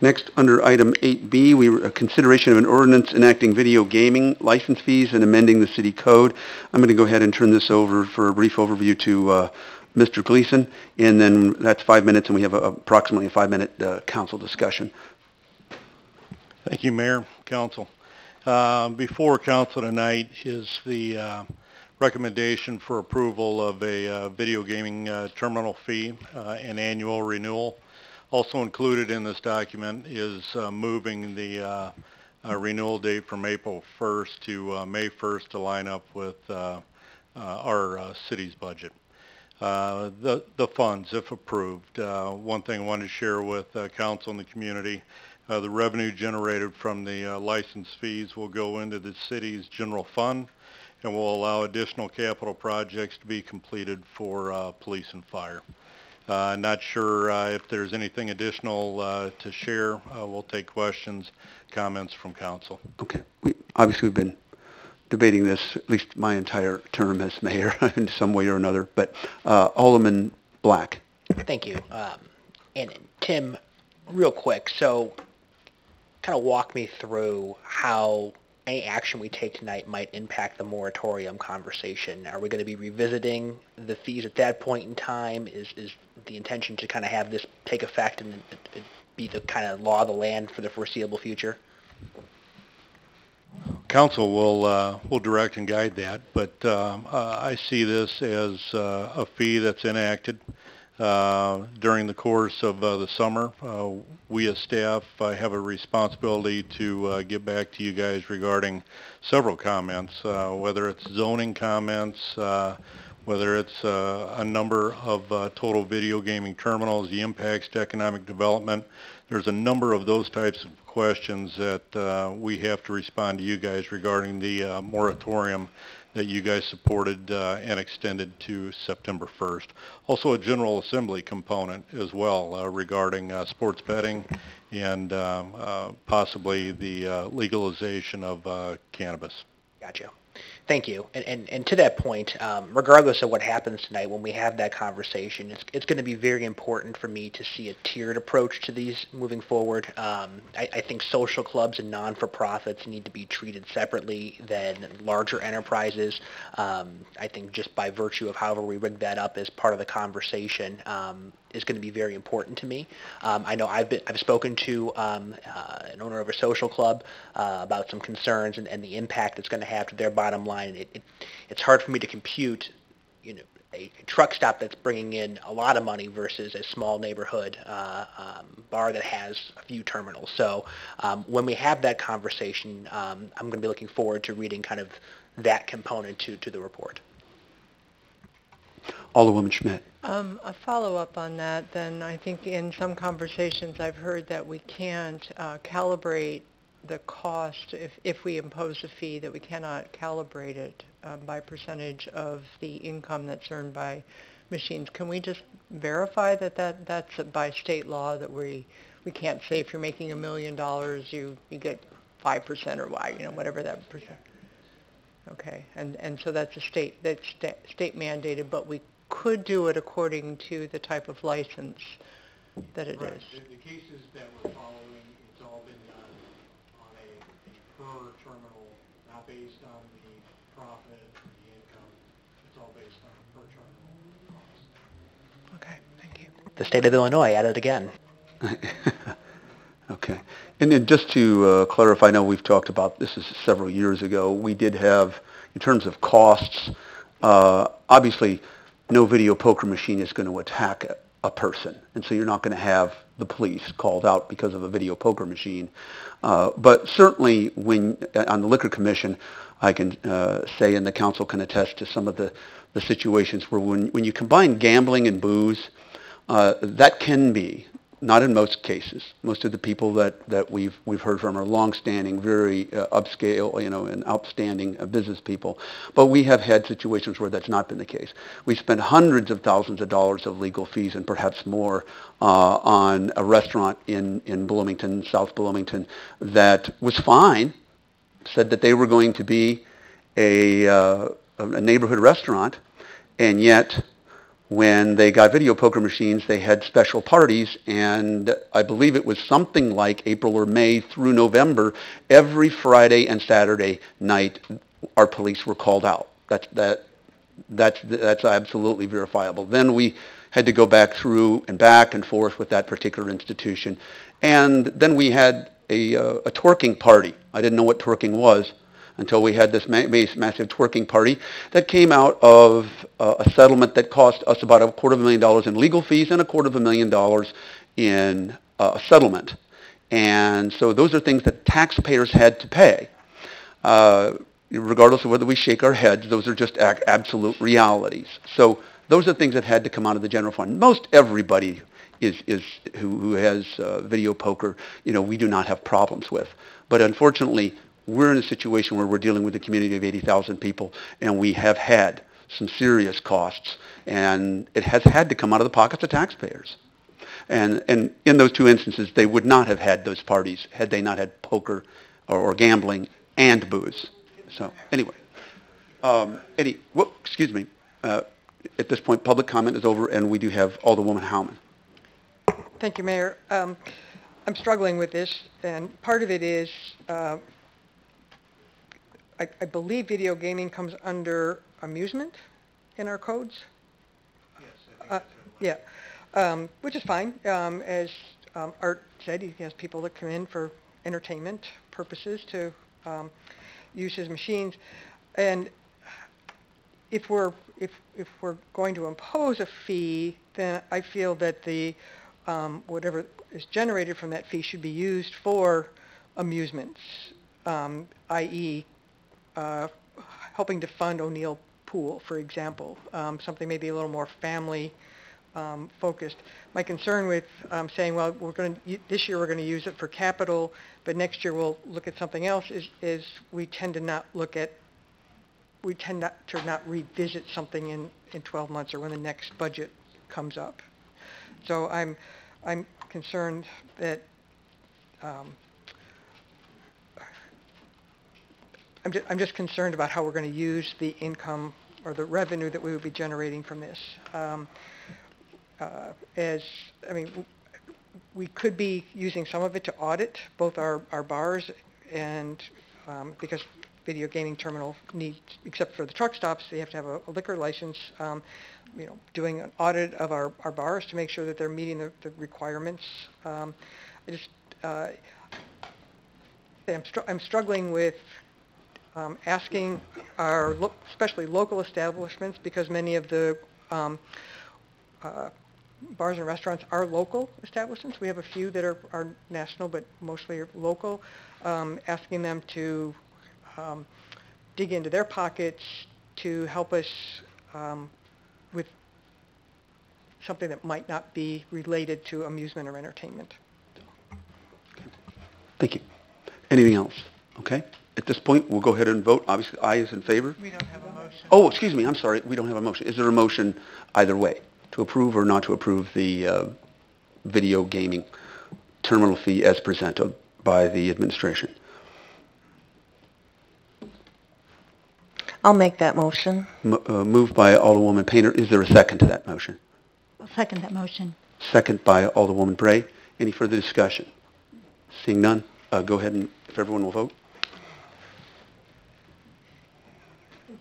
Next, under item 8B, consideration of an ordinance enacting video gaming license fees and amending the city code. I'm going to go ahead and turn this over for a brief overview to Mr. Gleason, and then that's 5 minutes, and we have approximately a 5-minute council discussion. Thank you, Mayor, Council. Before Council tonight is the recommendation for approval of a video gaming terminal fee, an annual renewal. Also included in this document is moving the renewal date from April 1st to May 1st to line up with our city's budget. The funds, if approved, one thing I wanted to share with council and the community, the revenue generated from the license fees will go into the city's general fund and will allow additional capital projects to be completed for police and fire. Not sure if there's anything additional to share. We'll take questions, comments from council. Okay. Obviously, we've been debating this at least my entire term as mayor in some way or another. But Alderman Black. Thank you. And Tim, real quick, so kind of walk me through how any action we take tonight might impact the moratorium conversation. Are we going to be revisiting the fees at that point in time? Is the intention to kind of have this take effect and be the kind of law of the land for the foreseeable future? Council will direct and guide that, but I see this as a fee that's enacted during the course of the summer. We as staff have a responsibility to get back to you guys regarding several comments, whether it's zoning comments, whether it's a number of total video gaming terminals, the impacts to economic development. There's a number of those types of questions that we have to respond to you guys regarding the moratorium that you guys supported and extended to September 1st. Also a General Assembly component as well regarding sports betting and possibly the legalization of cannabis. Gotcha. Thank you. And to that point, regardless of what happens tonight, when we have that conversation, it's going to be very important for me to see a tiered approach to these moving forward. I think social clubs and non-for-profits need to be treated separately than larger enterprises. I think just by virtue of however we rig that up as part of the conversation is going to be very important to me. I know I've spoken to an owner of a social club about some concerns and the impact it's going to have to their bottom line. It's hard for me to compute, a truck stop that's bringing in a lot of money versus a small neighborhood bar that has a few terminals. So when we have that conversation, I'm going to be looking forward to reading kind of that component to the report. Alderwoman Schmidt. A follow-up on that, then I think in some conversations I've heard that we can't calibrate the cost if we impose a fee, that we cannot calibrate it by percentage of the income that's earned by machines. Can we just verify that's by state law, that we can't say if you're making $1 million you get 5% or whatever that percent? Okay, and so that's state mandated, but we could do it according to the type of license that it is. The cases that we're following, it's all been done on a per terminal, not based on the profit or the income. It's all based on per terminal cost. Okay, thank you. The state of Illinois at it again. Okay. And then just to clarify, I know we've talked about this is several years ago. We did have, in terms of costs, obviously no video poker machine is going to attack a person. And so you're not going to have the police called out because of a video poker machine. But certainly when on the Liquor Commission, I can say, and the council can attest to some of the situations where when you combine gambling and booze, that can be, not in most cases. Most of the people that we've heard from are long-standing, very upscale, and outstanding business people. But we have had situations where that's not been the case. We spent hundreds of thousands of dollars of legal fees and perhaps more on a restaurant in Bloomington, South Bloomington, that was fine, said that they were going to be a neighborhood restaurant, and yet when they got video poker machines, they had special parties, and I believe it was something like April or May through November, every Friday and Saturday night, our police were called out. That's absolutely verifiable. Then we had to go back through and back and forth with that particular institution, and then we had a twerking party. I didn't know what twerking was until we had this massive twerking party that came out of a settlement that cost us about $250,000 in legal fees and $250,000 in a settlement. And so those are things that taxpayers had to pay. Regardless of whether we shake our heads, those are just absolute realities. So those are things that had to come out of the general fund. Most everybody who has video poker, we do not have problems with. But unfortunately, we're in a situation where we're dealing with a community of 80,000 people, and we have had some serious costs, and it has had to come out of the pockets of taxpayers. And in those two instances, they would not have had those parties had they not had poker or gambling and booze. So anyway, excuse me. At this point, public comment is over, and we do have Alderwoman Howman. Thank you, Mayor. I'm struggling with this, and part of it is I believe video gaming comes under amusement in our codes. Yes. Which is fine. As Art said, he has people that come in for entertainment purposes to use his machines, and if we're going to impose a fee, then I feel that the whatever is generated from that fee should be used for amusements, i.e. Helping to fund O'Neill Pool, for example, something maybe a little more family focused. My concern with saying, well, this year we're going to use it for capital, but next year we'll look at something else, is we tend to not revisit something in 12 months or when the next budget comes up. So I'm concerned that I'm just concerned about how we're going to use the income or the revenue that we would be generating from this. We could be using some of it to audit both our bars and because video gaming terminal needs, except for the truck stops, they have to have a liquor license, doing an audit of our bars to make sure that they're meeting the requirements. I'm struggling with asking our, especially local establishments, because many of the bars and restaurants are local establishments. We have a few that are national, but mostly are local, asking them to dig into their pockets to help us with something that might not be related to amusement or entertainment. Thank you. Anything else? Okay. At this point, we'll go ahead and vote. Obviously, aye is in favor. We don't have a motion. Oh, excuse me. I'm sorry. We don't have a motion. Is there a motion either way, to approve or not to approve the video gaming terminal fee as presented by the administration? I'll make that motion. Moved by Alderwoman Painter. Is there a second to that motion? I'll second that motion. Second by Alderwoman Bray. Any further discussion? Seeing none, go ahead and if everyone will vote.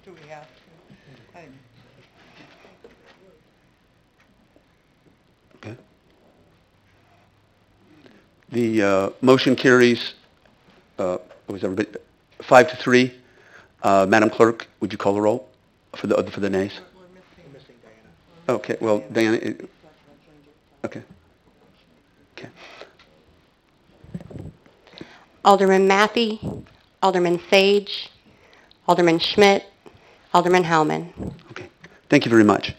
Do we have to? Okay. The motion carries, was everybody, 5-3. Madam Clerk, would you call the roll for the nays? Okay, well, Diana, okay. Okay. Alderman Matthey, Alderman Sage, Alderman Schmidt, Alderman Hellman. Okay, thank you very much.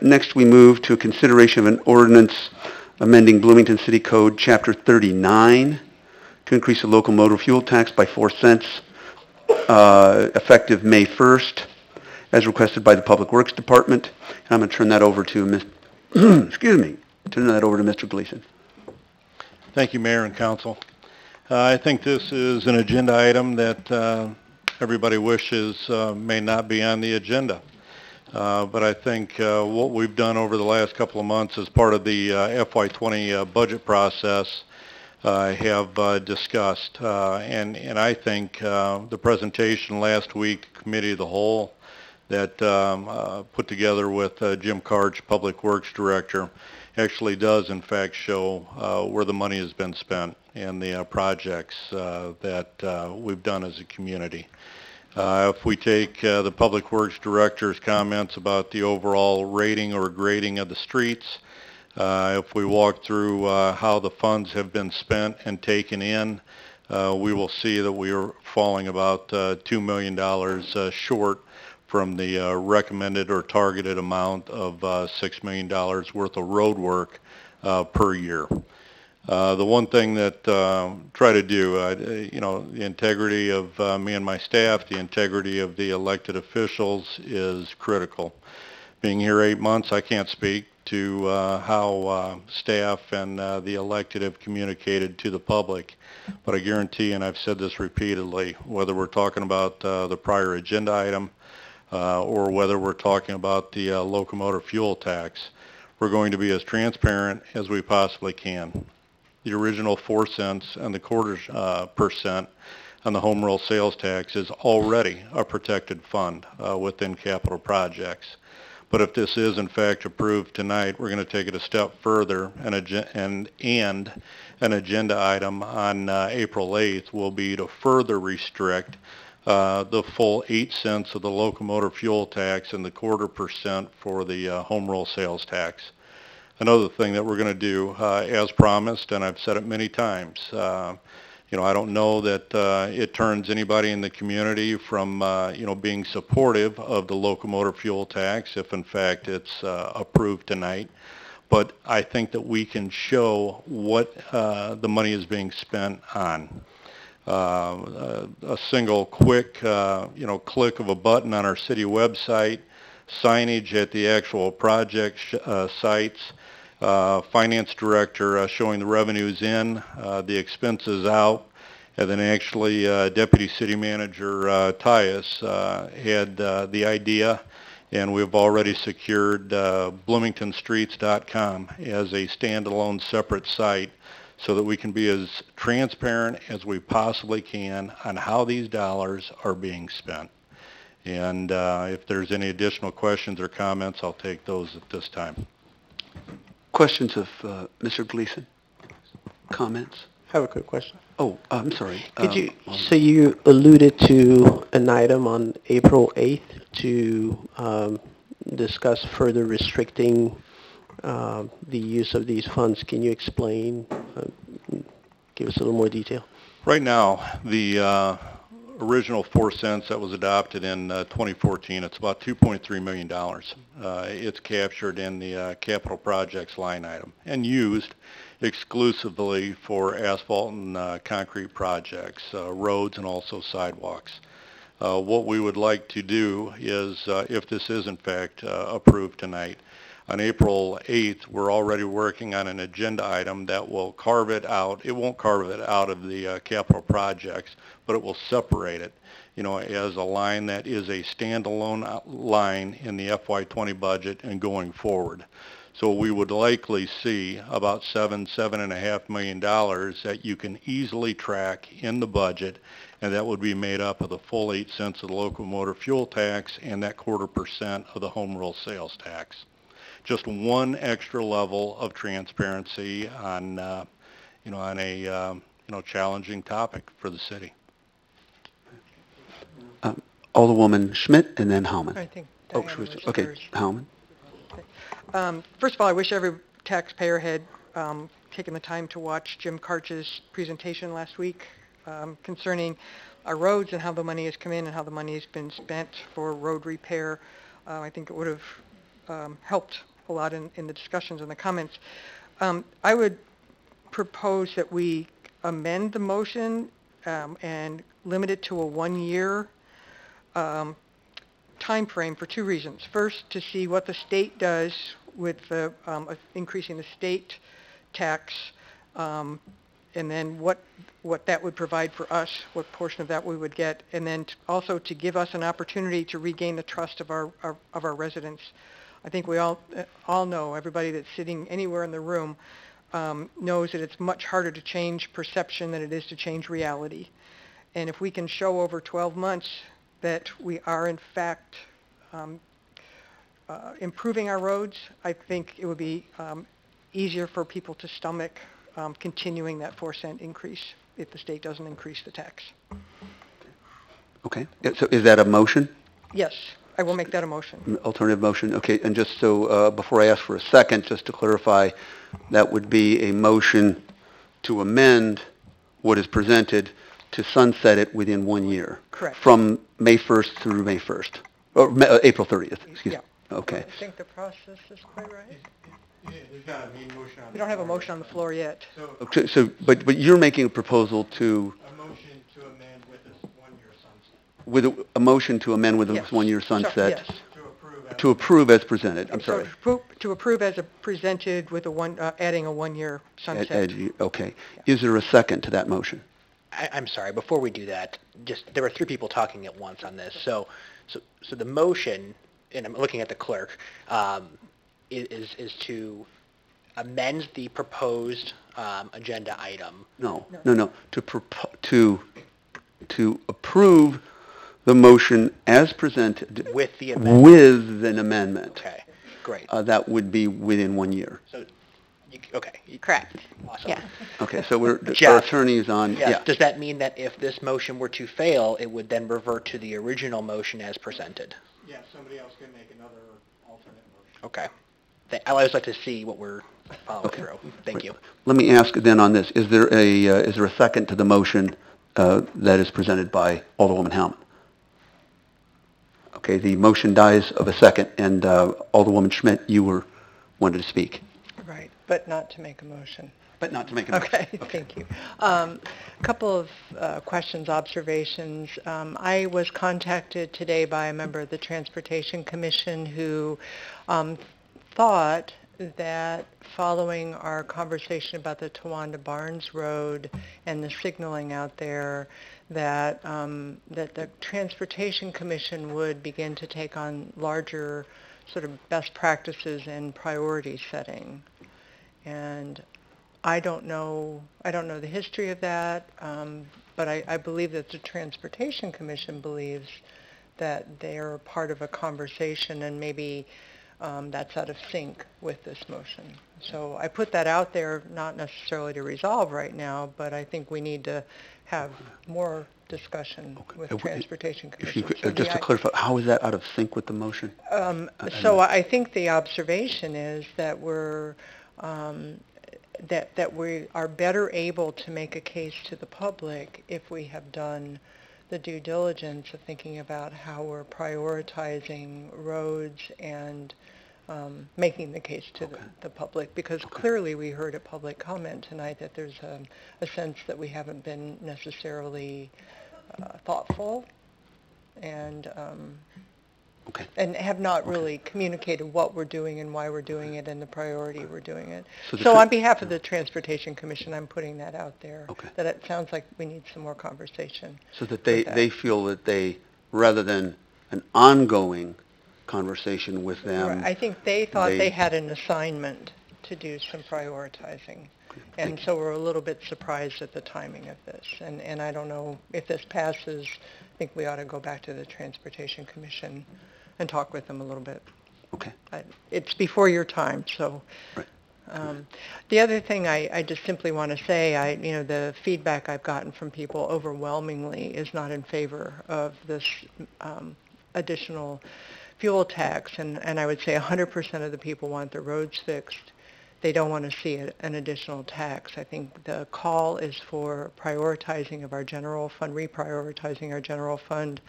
Next, we move to a consideration of an ordinance amending Bloomington City Code, Chapter 39, to increase the local motor fuel tax by 4 cents, effective May 1st, as requested by the Public Works Department. And I'm going to turn that over to Mr. Gleason. Thank you, Mayor and Council. I think this is an agenda item that everybody wishes may not be on the agenda. But I think what we've done over the last couple of months as part of the FY20 budget process have discussed. And I think the presentation last week, Committee of the Whole, that put together with Jim Karch, Public Works Director, actually does in fact show where the money has been spent and the projects that we've done as a community. If we take the Public Works Director's comments about the overall rating or grading of the streets, if we walk through how the funds have been spent and taken in, we will see that we are falling about $2 million short from the recommended or targeted amount of $6 million worth of road work per year. The one thing that try to do, the integrity of me and my staff, the integrity of the elected officials is critical. Being here 8 months, I can't speak to how staff and the elected have communicated to the public, but I guarantee, and I've said this repeatedly, whether we're talking about the prior agenda item or whether we're talking about the locomotive fuel tax, we're going to be as transparent as we possibly can. The original 4 cents and the quarter percent on the home rule sales tax is already a protected fund within capital projects. But if this is in fact approved tonight, we're going to take it a step further, and an agenda item on April 8th will be to further restrict the full 8 cents of the locomotive fuel tax and the quarter percent for the home rule sales tax. Another thing that we're going to do, as promised, and I've said it many times, I don't know that it turns anybody in the community from, being supportive of the locomotive fuel tax if in fact it's approved tonight. But I think that we can show what the money is being spent on. A single quick, click of a button on our city website, signage at the actual project sites, finance director showing the revenues in, the expenses out, and then actually Deputy City Manager Tyus had the idea, and we've already secured bloomingtonstreets.com as a standalone separate site so that we can be as transparent as we possibly can on how these dollars are being spent. And if there's any additional questions or comments, I'll take those at this time. Questions of Mr. Gleason? Comments? I have a quick question. Oh, I'm sorry. So you alluded to an item on April 8th to discuss further restricting the use of these funds. Can you explain, give us a little more detail? Right now, the original 4 cents that was adopted in 2014, it's about $2.3 million. It's captured in the capital projects line item and used exclusively for asphalt and concrete projects, roads and also sidewalks. What we would like to do is, if this is in fact approved tonight, on April 8th, we're already working on an agenda item that will carve it out. It won't carve it out of the capital projects, but it will separate it as a line that is a standalone line in the FY20 budget and going forward. So we would likely see about $7.5 million that you can easily track in the budget, and that would be made up of the full 8 cents of the local motor fuel tax and that 0.25% of the home rule sales tax. Just one extra level of transparency on, on a challenging topic for the city. Alderwoman Schmidt and then Howman. I think Oh, Diana was okay, first. Howman. First of all, I wish every taxpayer had taken the time to watch Jim Karch's presentation last week concerning our roads and how the money has come in and how the money has been spent for road repair. I think it would have helped a lot in the discussions and the comments. I would propose that we amend the motion and limit it to a 1-year time frame for 2 reasons. First, to see what the state does with the increasing the state tax, and then what that would provide for us, what portion of that we would get, and then also to give us an opportunity to regain the trust of our residents. I think we all know, everybody that's sitting anywhere in the room knows that it's much harder to change perception than it is to change reality. And if we can show over 12 months that we are in fact improving our roads, I think it would be easier for people to stomach continuing that 4-cent increase if the state doesn't increase the tax. Okay, so is that a motion? Yes, I will make that a motion. Alternative motion, okay, and just so, before I ask for a second, just to clarify, that would be a motion to amend what is presented to sunset it within 1 year. Correct. From May 1st through May 1st, or April 30th, excuse me. Okay. I think the process is quite right. There's got a main motion on We don't have a motion on the floor yet. Okay, so, but you're making a proposal to, A motion to amend with this 1-year sunset. with a motion to amend with a Yes. 1-year sunset? Yes. To approve as presented, I'm sorry. To approve as presented with adding a 1-year sunset. Okay. Is there a second to that motion? I'm sorry, before we do that, there were 3 people talking at once on this. So the motion, and I'm looking at the clerk, is to amend the proposed agenda item. No. To approve the motion as presented With the amendment. with an amendment. Okay, great. That would be within 1 year. So, okay. Correct. Awesome. Yeah. Okay, so our Jeff, attorney's on, Yes. yeah. Does that mean that if this motion were to fail, it would then revert to the original motion as presented? Yeah, somebody else can make another alternate motion. Okay. I always like to see what we're following through. Thank you. Let me ask then on this, is there a second to the motion that is presented by Alderwoman Howman? Okay, the motion dies of a second, and Alderwoman Schmidt, you wanted to speak. Right, but not to make a motion. But not to make a motion. Okay, thank you. A couple of questions, observations. I was contacted today by a member of the Transportation Commission who thought that following our conversation about the Towanda Barnes Road and the signaling out there, that the Transportation Commission would begin to take on larger sort of best practices and priority setting. And I don't know the history of that, but I believe that the Transportation Commission believes that they're part of a conversation, and maybe that's out of sync with this motion. So I put that out there, not necessarily to resolve right now, but I think we need to have more discussion with the Transportation Commission. Just to clarify, how is that out of sync with the motion? So I think the observation is that that we are better able to make a case to the public if we have done the due diligence of thinking about how we're prioritizing roads and making the case to the public, because clearly we heard a public comment tonight that there's a sense that we haven't been necessarily thoughtful and Okay. And have not really communicated what we're doing and why we're doing it and the priority we're doing it. So the So tra- on behalf of the Transportation Commission, I'm putting that out there. Okay. That it sounds like we need some more conversation. So that they, with that. they feel that they, rather than an ongoing conversation with them. Right. I think they thought they- they had an assignment to do some prioritizing. And so we're a little bit surprised at the timing of this. And I don't know if this passes, I think we ought to go back to the Transportation Commission and talk with them a little bit. Okay. It's before your time, so. Right. The other thing I just simply want to say, the feedback I've gotten from people overwhelmingly is not in favor of this additional fuel tax, and I would say 100% of the people want the roads fixed. They don't want to see an additional tax. I think the call is for prioritizing of our general fund, reprioritizing our general fund.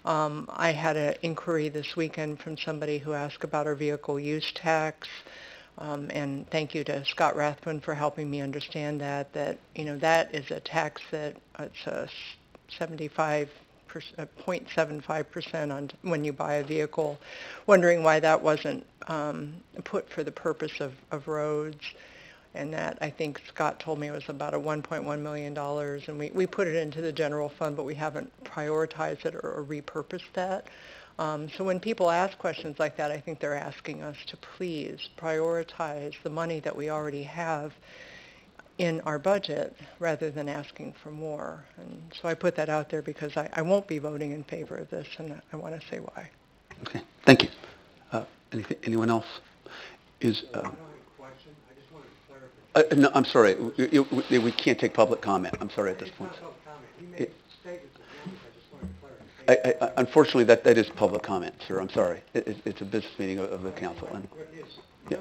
I had an inquiry this weekend from somebody who asked about our vehicle use tax. And thank you to Scott Rathbun for helping me understand that that is a tax that it's a 0.75% on when you buy a vehicle, wondering why that wasn't put for the purpose of roads. And that, I think Scott told me, it was about a $1.1 million, and we put it into the general fund, but we haven't prioritized it or repurposed that. So when people ask questions like that, I think they're asking us to please prioritize the money that we already have in our budget rather than asking for more. And so I put that out there because I won't be voting in favor of this, and I want to say why. Okay, thank you. Anyone else? No, I'm sorry. We can't take public comment. I'm sorry at this point. Unfortunately, that is public comment, sir. I'm sorry. It's a business meeting of the council. And, yeah.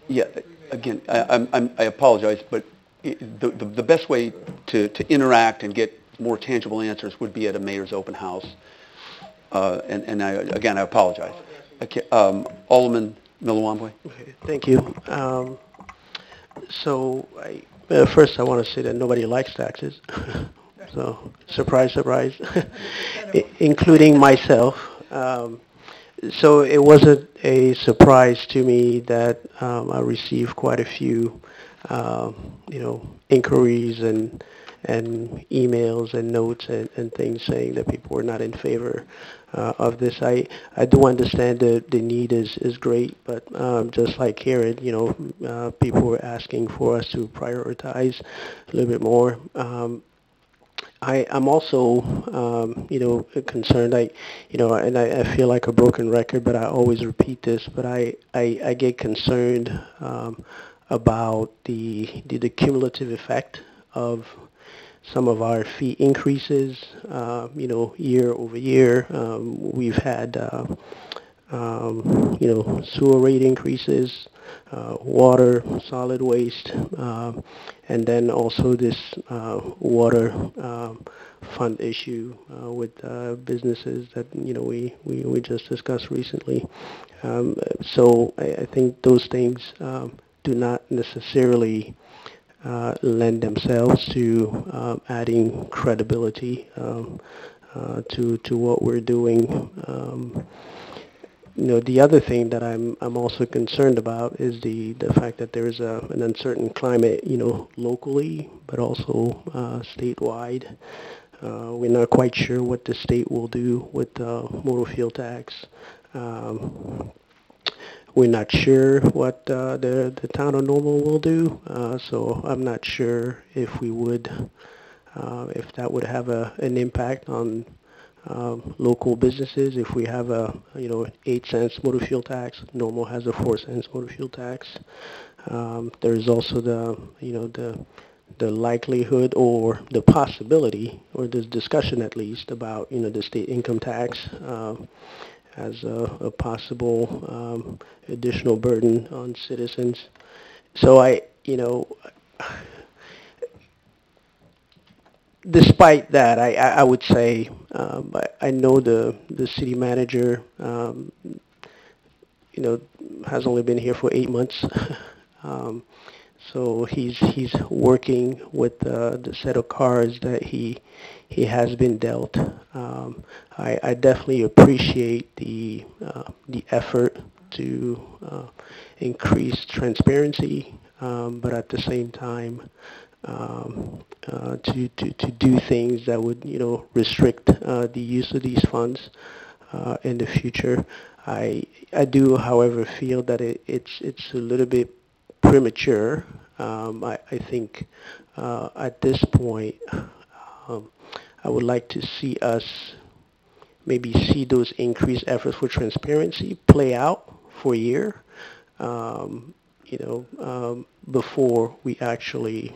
Yeah. Again, I apologize, but the best way to interact and get more tangible answers would be at a mayor's open house. And I apologize. Okay, Alderman Milawambwe. Okay, thank you. First I want to say that nobody likes taxes. So, surprise, surprise, including myself. So it wasn't a surprise to me that I received quite a few, inquiries and emails and notes and things saying that people were not in favor of this. I do understand that the need is great, but just like Karen, people were asking for us to prioritize a little bit more. I'm also, concerned. And I feel like a broken record, but I always repeat this. But I get concerned about the cumulative effect of some of our fee increases. Year over year, we've had sewer rate increases, water, solid waste, and then also this water fund issue with businesses that we just discussed recently. So I think those things do not necessarily lend themselves to adding credibility to what we're doing. The other thing that I'm also concerned about is the fact that there is an uncertain climate, locally, but also statewide. We're not quite sure what the state will do with the motor fuel tax. We're not sure what the town of Normal will do, so I'm not sure if that would have an impact on local businesses. If we have a 8 cents motor fuel tax, Normal has a 4 cents motor fuel tax. There's also the likelihood or the possibility, or this discussion at least, about the state income tax as a possible additional burden on citizens. So despite that, I would say I know the city manager has only been here for 8 months. So he's working with the set of cards that he has been dealt. I definitely appreciate the effort to increase transparency, but at the same time to do things that would restrict the use of these funds in the future. I do, however, feel that it's a little bit premature. I think at this point, I would like to see us maybe see those increased efforts for transparency play out for a year, before we actually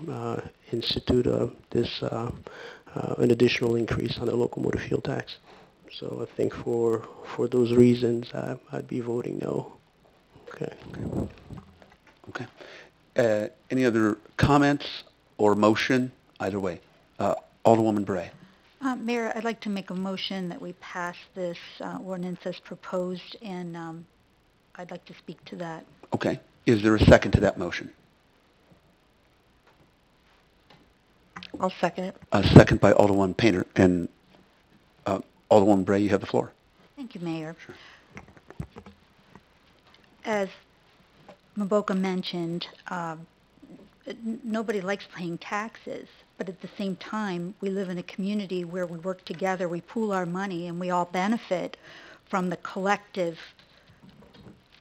institute an additional increase on the local motor fuel tax. So I think for those reasons, I'd be voting no. Okay. Okay. Any other comments or motion? Either way. Alderwoman Bray. Mayor, I'd like to make a motion that we pass this ordinance as proposed, and I'd like to speak to that. Okay. Is there a second to that motion? I'll second it. A second by Alderwoman Painter. And Alderwoman Bray, you have the floor. Thank you, Mayor. Sure. As Maboka mentioned, nobody likes paying taxes, but at the same time, we live in a community where we work together, we pool our money, and we all benefit from the collective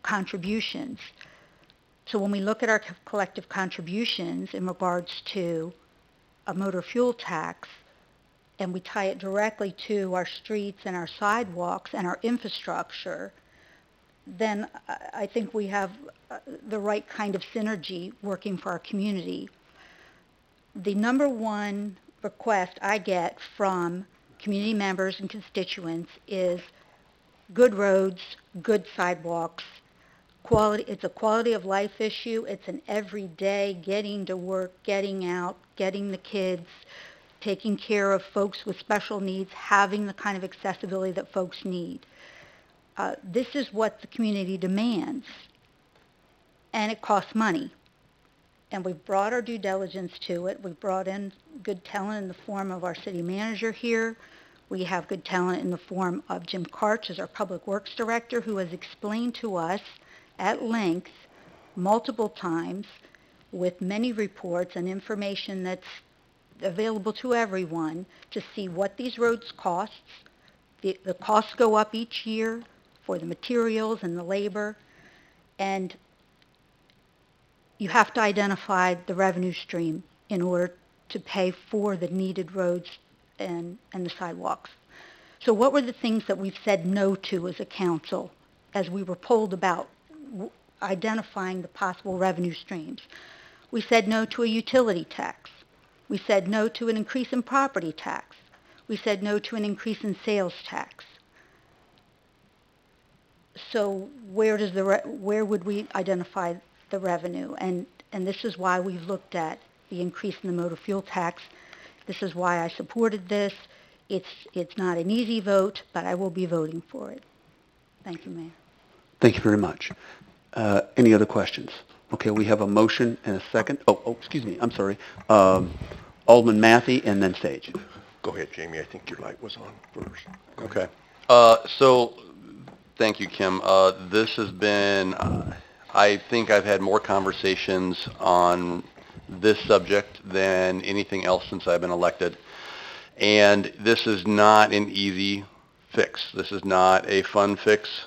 contributions. So when we look at our collective contributions in regards to a motor fuel tax, and we tie it directly to our streets and our sidewalks and our infrastructure, then I think we have the right kind of synergy working for our community. The number one request I get from community members and constituents is good roads, good sidewalks, quality. It's a quality of life issue. It's an everyday getting to work, getting out, getting the kids, taking care of folks with special needs, having the kind of accessibility that folks need. This is what the community demands, and it costs money. And we've brought our due diligence to it. We've brought in good talent in the form of our city manager here. We have good talent in the form of Jim Karch as our Public Works Director, who has explained to us at length multiple times with many reports and information that's available to everyone to see what these roads cost. The costs go up each year for the materials and the labor, and you have to identify the revenue stream in order to pay for the needed roads and the sidewalks. So what were the things that we've said no to as a council as we were polled about identifying the possible revenue streams? We said no to a utility tax. We said no to an increase in property tax. We said no to an increase in sales tax. So where would we identify the revenue? And this is why we've looked at the increase in the motor fuel tax. This is why I supported this. It's not an easy vote, but I will be voting for it. Thank you, Mayor. Thank you very much. Any other questions? Okay, we have a motion and a second. Oh, excuse me. I'm sorry. Alderman Matthey and then Sage. Go ahead, Jamie. I think your light was on first. Okay. So, thank you, Kim. This has been, I think I've had more conversations on this subject than anything else since I've been elected. And this is not an easy fix. This is not a fun fix.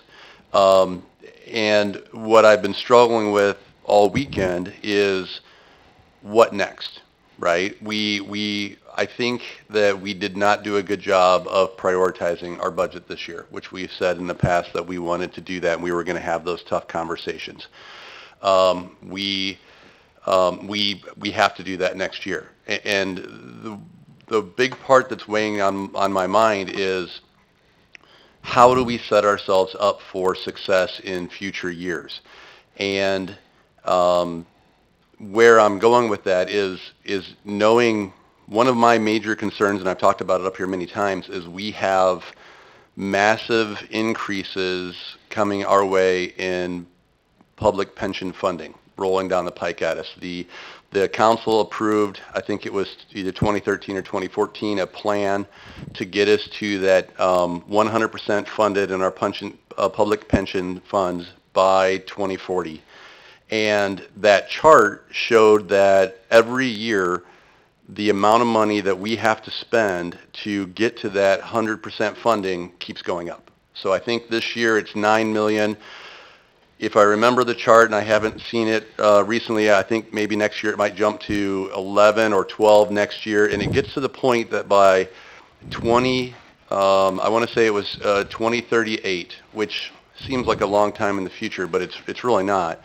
And what I've been struggling with all weekend is what next, right? I think that we did not do a good job of prioritizing our budget this year, which we've said in the past that we wanted to do that and we were going to have those tough conversations. We have to do that next year. And the big part that's weighing on my mind is how do we set ourselves up for success in future years? And where I'm going with that is knowing one of my major concerns, and I've talked about it up here many times, is we have massive increases coming our way in public pension funding rolling down the pike at us. The The council approved, I think it was either 2013 or 2014, a plan to get us to that 100% funded in our public pension funds by 2040. And that chart showed that every year the amount of money that we have to spend to get to that 100% funding keeps going up. So I think this year it's $9 million. If I remember the chart, and I haven't seen it recently, I think maybe next year it might jump to 11 or 12 next year, and it gets to the point that by I want to say it was 2038, which seems like a long time in the future, but it's really not.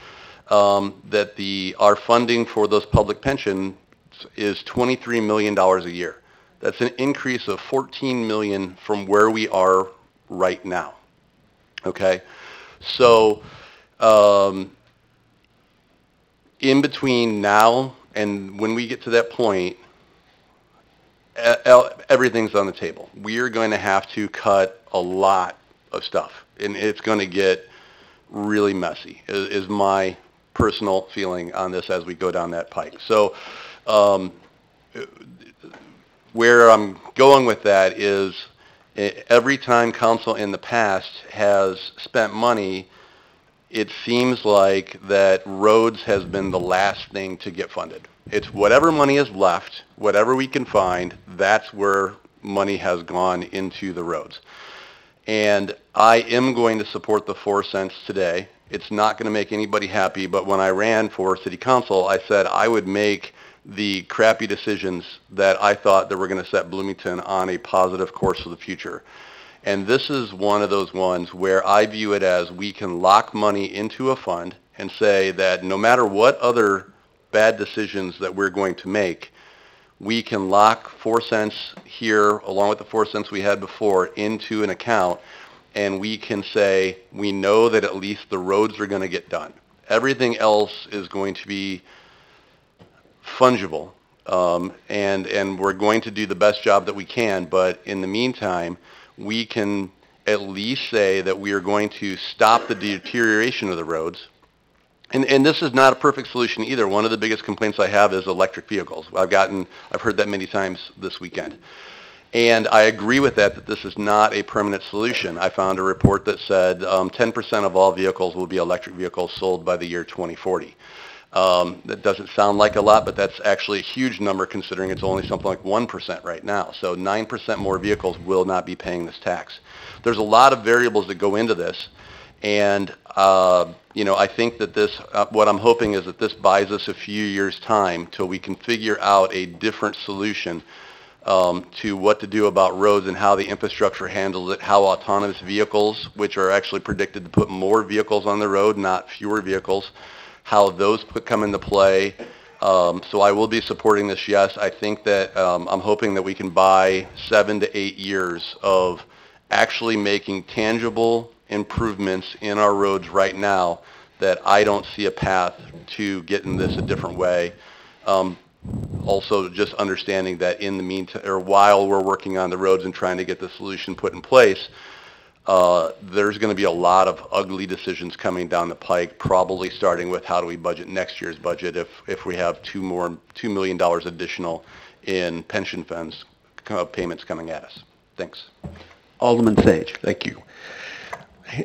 That our funding for those public pensions is $23 million a year. That's an increase of $14 million from where we are right now. Okay, so in between now and when we get to that point, everything's on the table. We are going to have to cut a lot of stuff, and it's going to get really messy, is my personal feeling on this as we go down that pike. So where I'm going with that is every time council in the past has spent money, it seems like that roads has been the last thing to get funded. It's whatever money is left, whatever we can find, that's where money has gone into the roads. And I am going to support the 4 cents today. It's not going to make anybody happy, but when I ran for city council, I said I would make the crappy decisions that I thought that were going to set Bloomington on a positive course for the future. And this is one of those ones where I view it as we can lock money into a fund and say that no matter what other bad decisions that we're going to make, we can lock 4 cents here along with the 4 cents we had before into an account, and we can say we know that at least the roads are going to get done. Everything else is going to be fungible, and we're going to do the best job that we can, but in the meantime, we can at least say that we are going to stop the deterioration of the roads. And this is not a perfect solution either. One of the biggest complaints I have is electric vehicles. I've heard that many times this weekend. And I agree with that this is not a permanent solution. I found a report that said 10% of all vehicles will be electric vehicles sold by the year 2040. That doesn't sound like a lot, but that's actually a huge number considering it's only something like 1% right now. So 9% more vehicles will not be paying this tax. There's a lot of variables that go into this, and I think that this, what I'm hoping is that this buys us a few years' time till we can figure out a different solution to what to do about roads and how the infrastructure handles it, how autonomous vehicles, which are actually predicted to put more vehicles on the road, not fewer vehicles, how those come into play. So I will be supporting this, yes. I think that I'm hoping that we can buy 7 to 8 years of actually making tangible improvements in our roads right now that I don't see a path to getting this a different way. Also, just understanding that in the meantime, or while we're working on the roads and trying to get the solution put in place, there's going to be a lot of ugly decisions coming down the pike, probably starting with how do we budget next year's budget if we have $2 million additional in pension funds payments coming at us. Thanks. Alderman Sage. Thank you.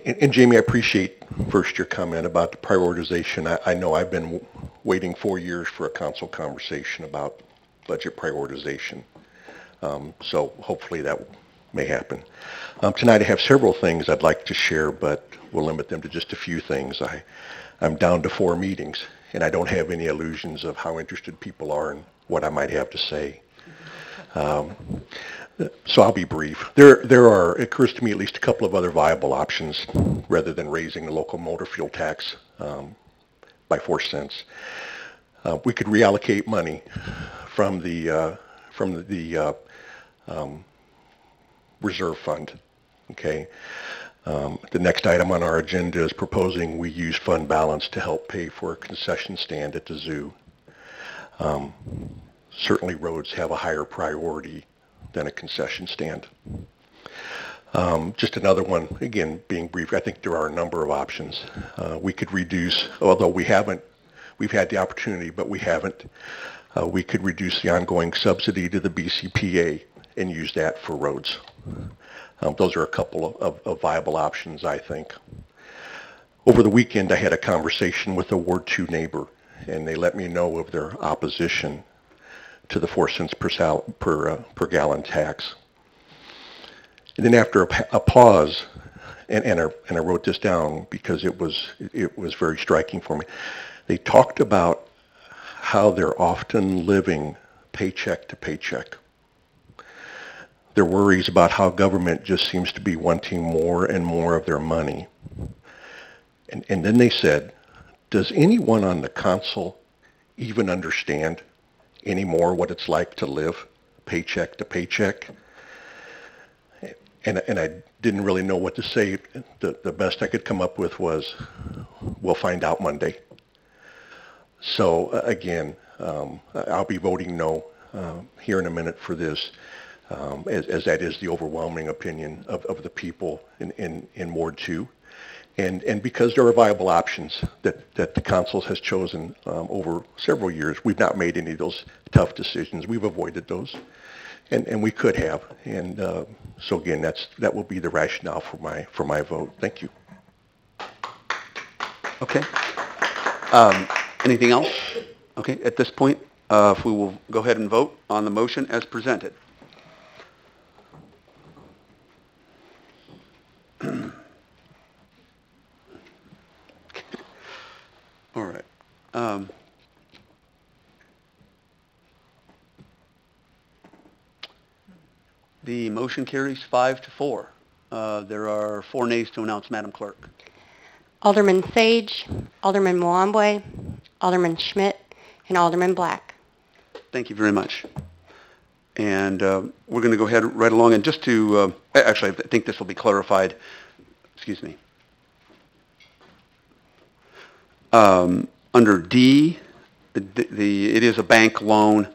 And Jamie, I appreciate first your comment about the prioritization. I know I've been waiting 4 years for a council conversation about budget prioritization. So hopefully that may happen. Tonight I have several things I'd like to share, but we'll limit them to just a few things. I'm down to 4 meetings, and I don't have any illusions of how interested people are in what I might have to say. So I'll be brief. It occurs to me at least a couple of other viable options rather than raising the local motor fuel tax by 4 cents. We could reallocate money from the reserve fund. Okay. The next item on our agenda is proposing we use fund balance to help pay for a concession stand at the zoo. Certainly roads have a higher priority than a concession stand. Just another one, again, being brief, I think there are a number of options. We could reduce, although we haven't we've had the opportunity, but we haven't. We could reduce the ongoing subsidy to the BCPA and use that for roads. Those are a couple of viable options, I think. Over the weekend, I had a conversation with a Ward 2 neighbor, and they let me know of their opposition to the 4 cents per gallon tax. And then after a pause, and I wrote this down because it was very striking for me, they talked about how they're often living paycheck to paycheck. Their worries about how government just seems to be wanting more and more of their money. And then they said, does anyone on the council even understand anymore what it's like to live paycheck to paycheck? And I didn't really know what to say. The best I could come up with was, we'll find out Monday. So again, I'll be voting no here in a minute for this, as that is the overwhelming opinion of the people in Ward 2. And because there are viable options that the council has chosen over several years, we've not made any of those tough decisions. We've avoided those, and we could have. And so again, that will be the rationale for my vote. Thank you. Okay. Anything else? Okay, at this point, if we will go ahead and vote on the motion as presented. All right. The motion carries 5-4. There are 4 nays to announce, Madam Clerk. Alderman Sage, Alderman Mwambwe, Alderman Schmidt, and Alderman Black. Thank you very much. And we're going to go ahead right along. And just to, actually, I think this will be clarified. Excuse me. Under D, it is a bank loan.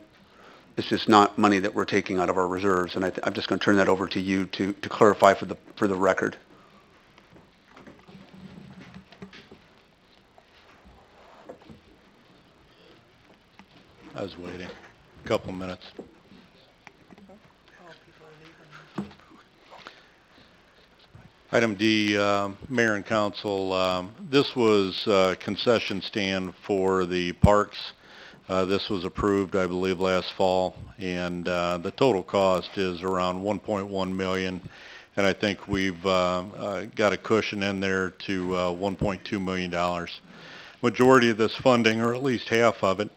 This is not money that we're taking out of our reserves. And I'm just going to turn that over to you to clarify for the record. I was waiting a couple minutes. Item D, Mayor and Council, this was a concession stand for the parks. This was approved, I believe, last fall, and the total cost is around $1.1 million, and I think we've got a cushion in there to $1.2 million. Majority of this funding, or at least half of it,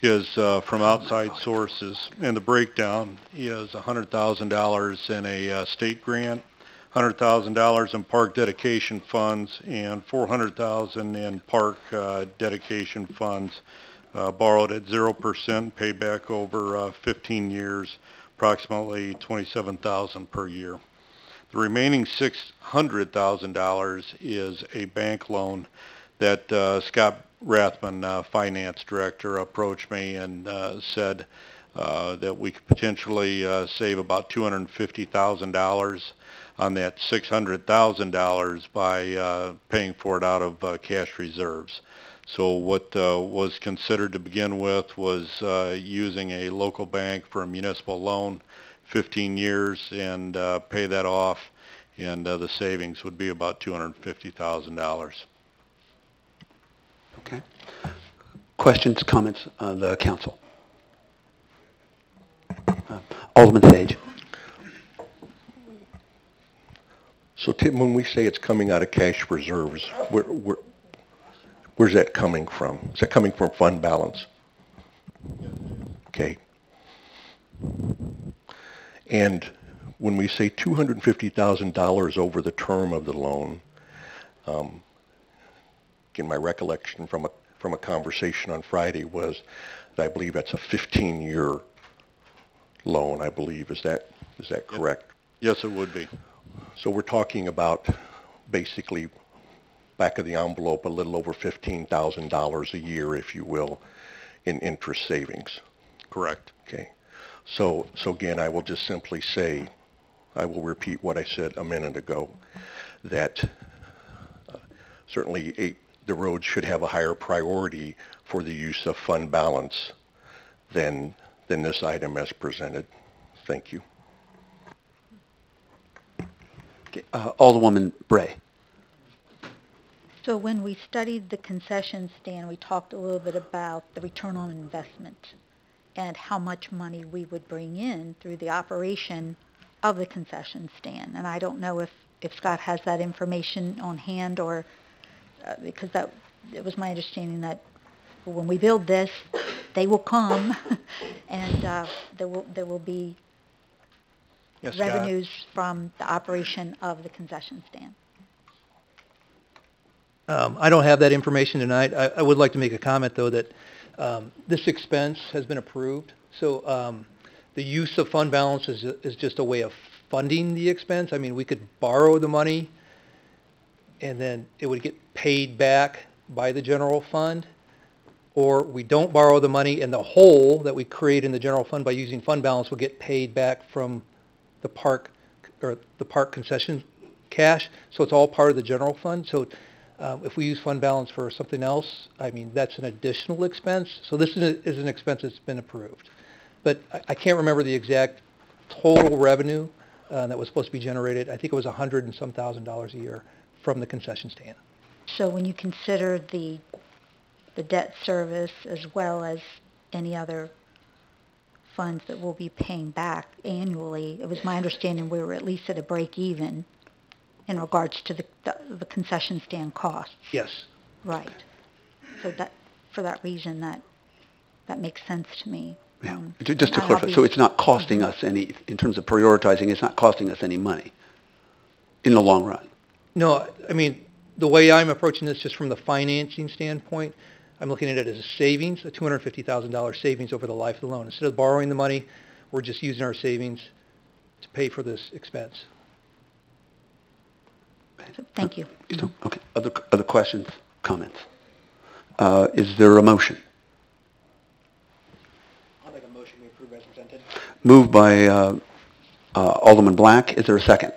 is from outside sources, and the breakdown is $100,000 in a state grant, $100,000 in park dedication funds, and $400,000 in park dedication funds borrowed at 0%, paid back over 15 years, approximately $27,000 per year. The remaining $600,000 is a bank loan that Scott Rathman, finance director, approached me and said that we could potentially save about $250,000 on that $600,000 by paying for it out of cash reserves. So what was considered to begin with was using a local bank for a municipal loan, 15 years, and pay that off, and the savings would be about $250,000. Okay. Questions, comments of the council? Alderman Sage. So Tim, when we say it's coming out of cash reserves, where's that coming from? Is that coming from fund balance? Okay. And when we say $250,000 over the term of the loan, again, my recollection from a conversation on Friday was that I believe that's a 15-year loan, I believe. Is that correct? Yes, it would be. So we're talking about basically back of the envelope a little over $15,000 a year, if you will, in interest savings. Correct. Okay. So again, I will just simply say, I will repeat what I said a minute ago, that certainly the road should have a higher priority for the use of fund balance than this item as presented. Thank you. Okay, Alderwoman Bray. So when we studied the concession stand, we talked a little bit about the return on investment and how much money we would bring in through the operation of the concession stand. And I don't know if Scott has that information on hand, or because it was my understanding that when we build this, they will come and there will be Yes, Scott. revenues from the operation of the concession stand. I don't have that information tonight. I would like to make a comment, though, that this expense has been approved. So the use of fund balance is just a way of funding the expense. I mean, we could borrow the money, and then it would get paid back by the general fund, or we don't borrow the money, and the hole that we create in the general fund by using fund balance will get paid back from the park or the park concession cash. So it's all part of the general fund. So if we use fund balance for something else, I mean, that's an additional expense. So this is an expense that's been approved. But I can't remember the exact total revenue that was supposed to be generated. I think it was $100 and some thousand a year from the concession stand. So when you consider the debt service as well as any other funds that we'll be paying back annually, it was my understanding we were at least at a break even in regards to the concession stand costs. Yes. Right. So for that reason, that makes sense to me. Yeah. Just to clarify, so it's not costing us any, in terms of prioritizing, it's not costing us any money in the long run. No, I mean, the way I'm approaching this just from the financing standpoint, I'm looking at it as a savings, a $250,000 savings over the life of the loan. Instead of borrowing the money, we're just using our savings to pay for this expense. Thank you. Okay. Other questions, comments? Is there a motion? I'll make a motion we approve as presented. Moved by Alderman Black. Is there a second?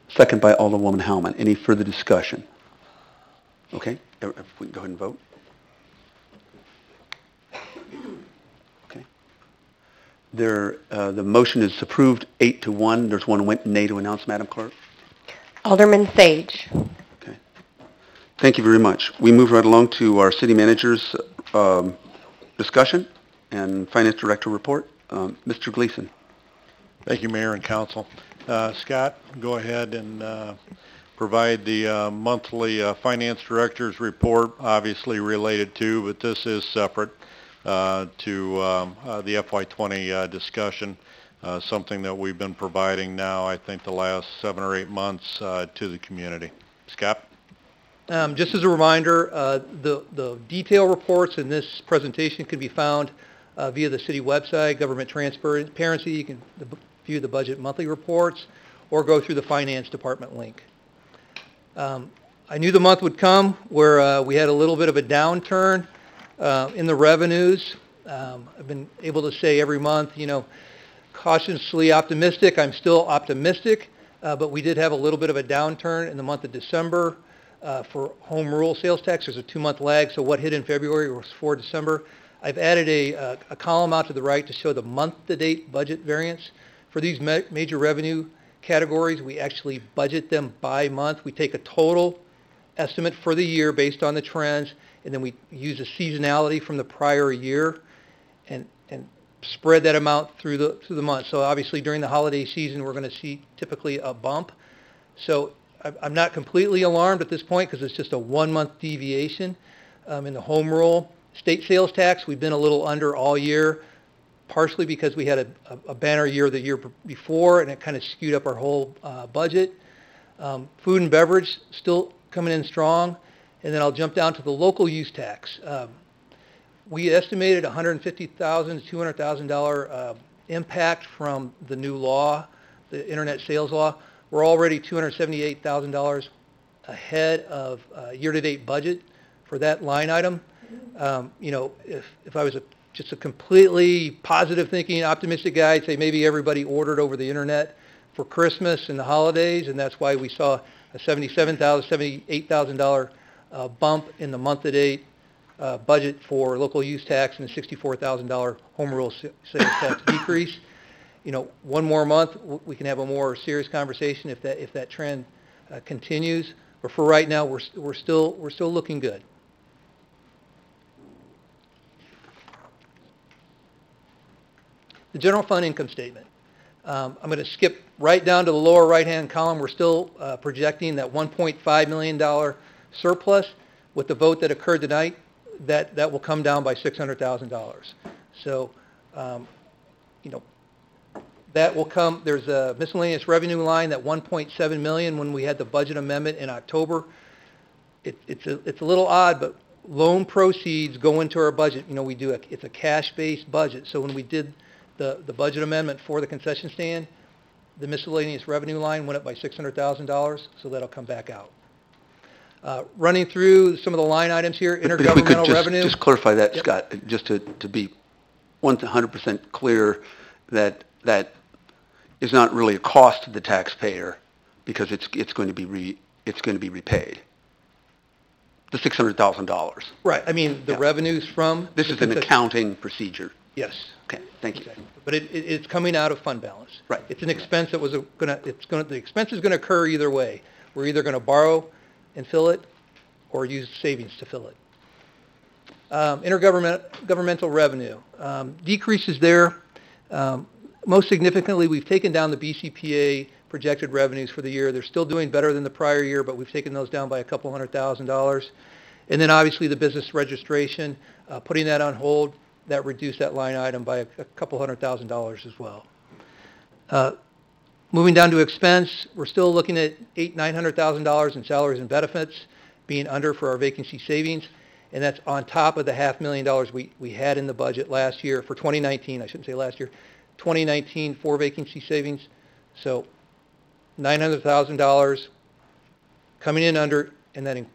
Second by Alderwoman Howman. Any further discussion? Okay. If we can go ahead and vote. Okay. The motion is approved 8-1. There's one nay to announce, Madam Clerk. Alderman Sage. Okay. Thank you very much. We move right along to our city manager's discussion and finance director report. Mr. Gleason. Thank you, Mayor and Council. Scott, go ahead and provide the monthly finance director's report, obviously related to, but this is separate to the FY20 discussion. Something that we've been providing now, I think, the last 7 or 8 months to the community. Scott? Just as a reminder, the detail reports in this presentation can be found via the city website, Government Transparency. You can view the budget monthly reports or go through the finance department link. I knew the month would come where we had a little bit of a downturn in the revenues. I've been able to say every month, cautiously optimistic. I'm still optimistic, but we did have a little bit of a downturn in the month of December for home rule sales tax. There's a 2-month lag, so what hit in February was for December. I've added a column out to the right to show the month-to-date budget variance. For these major revenue categories, we actually budget them by month. We take a total estimate for the year based on the trends, and then we use a seasonality from the prior year and spread that amount through the month. So obviously during the holiday season, we're going to see typically a bump. So I'm not completely alarmed at this point because it's just a 1-month deviation. In the home rule state sales tax, we've been a little under all year, partially because we had a banner year the year before, and it kind of skewed up our whole budget. Food and beverage still coming in strong. And then I'll jump down to the local use tax. We estimated $150,000 to $200,000 impact from the new law, the internet sales law. We're already $278,000 ahead of year-to-date budget for that line item. If I was just a completely positive thinking, optimistic guy, I'd say maybe everybody ordered over the internet for Christmas and the holidays, and that's why we saw a $78,000 bump in the month-to-date budget for local use tax and a $64,000 home rule sales tax decrease. One more month, we can have a more serious conversation if that trend continues. But for right now, we're still looking good. The general fund income statement. I'm going to skip right down to the lower right-hand column. We're still projecting that $1.5 million surplus. With the vote that occurred tonight, that will come down by $600,000. So, that will come. There's a miscellaneous revenue line, that $1.7 million when we had the budget amendment in October. It's a little odd, but loan proceeds go into our budget. It's a cash-based budget. So when we did the budget amendment for the concession stand, the miscellaneous revenue line went up by $600,000, so that'll come back out. Running through some of the line items here, intergovernmental if we could revenue. just clarify that, Yep. Scott, just to be 100% clear that is not really a cost to the taxpayer because it's going to be repaid. The $600,000. Right. I mean, the revenues from This is an accounting procedure. Yes. Okay. Thank you. Exactly. But it's coming out of fund balance. Right. It's an expense that the expense is going to occur either way. We're either going to borrow and fill it or use savings to fill it. Intergovernmental revenue. Decreases there. Most significantly, we've taken down the BCPA projected revenues for the year. They're still doing better than the prior year, but we've taken those down by a couple $100,000. And then obviously the business registration, putting that on hold, that reduced that line item by a couple $100,000 as well. Moving down to expense, we're still looking at $900,000 in salaries and benefits being under for our vacancy savings, and that's on top of the $500,000 we had in the budget last year for 2019. I shouldn't say last year. 2019 for vacancy savings. So $900,000 coming in under, and then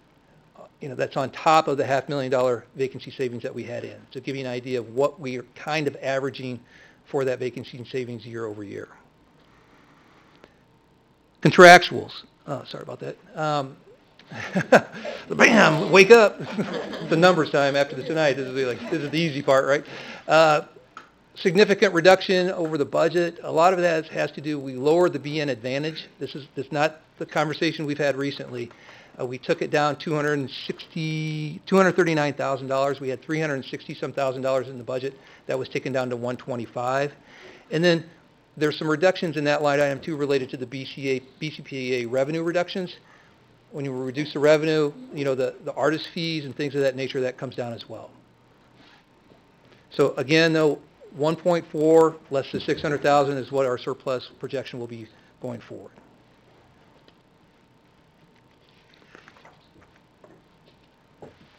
that's on top of the $500,000 vacancy savings that we had in. So give you an idea of what we are kind of averaging for that vacancy savings year over year. Contractuals. Oh, sorry about that. Bam! Wake up! The numbers time after tonight. This is the easy part, right? Significant reduction over the budget. A lot of that has to do, we lowered the BN Advantage. This is not the conversation we've had recently. We took it down $239,000. We had $360-some thousand in the budget. That was taken down to $125. And then there's some reductions in that line item too related to the BCPA revenue reductions. When you reduce the revenue, the artist fees and things of that nature, that comes down as well. So again, though, 1.4 less than 600,000 is what our surplus projection will be going forward.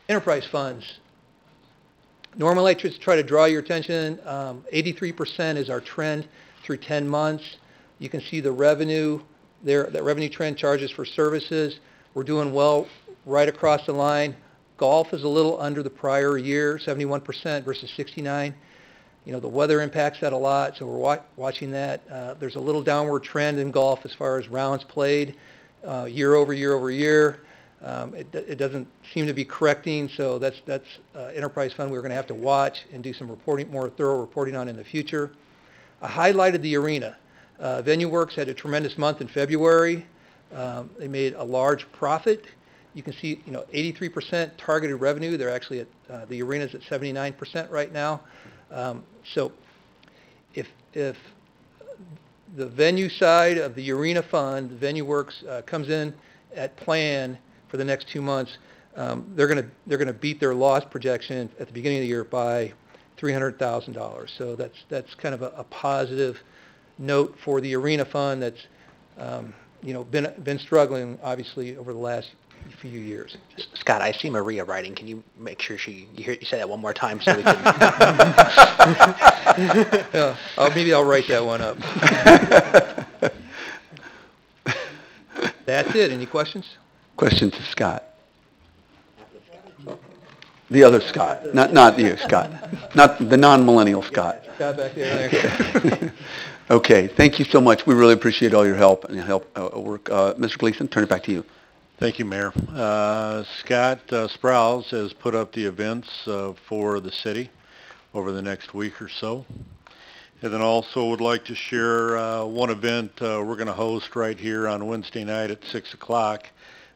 Enterprise funds. Normally, I just try to draw your attention. 83% is our trend through 10 months. You can see the revenue there, that revenue trend, charges for services. We're doing well right across the line. Golf is a little under the prior year, 71% versus 69%. The weather impacts that a lot, so we're watching that. There's a little downward trend in golf as far as rounds played year over year over year. It doesn't seem to be correcting, so that's enterprise fund we're going to have to watch and do some reporting, more thorough reporting on in the future. I highlighted the arena. VenueWorks had a tremendous month in February. They made a large profit. You can see, 83% targeted revenue. They're actually at the arena's at 79% right now. So if the venue side of the arena fund, VenueWorks, comes in at plan for the next 2 months, they're going to beat their loss projection at the beginning of the year by $300,000. So that's kind of a positive note for the arena fund that's been struggling obviously over the last few years. Scott, I see Maria writing. Can you make sure you say that one more time so we can... Yeah, maybe I'll write that one up. That's it. Any questions? Question to Scott. The other Scott, not you, Scott. Not the non-millennial Scott. Scott back there. Okay, thank you so much. We really appreciate all your help and work. Mr. Gleason, turn it back to you. Thank you, Mayor. Scott Sprouse has put up the events for the city over the next week or so. And then also would like to share one event we're going to host right here on Wednesday night at 6 o'clock.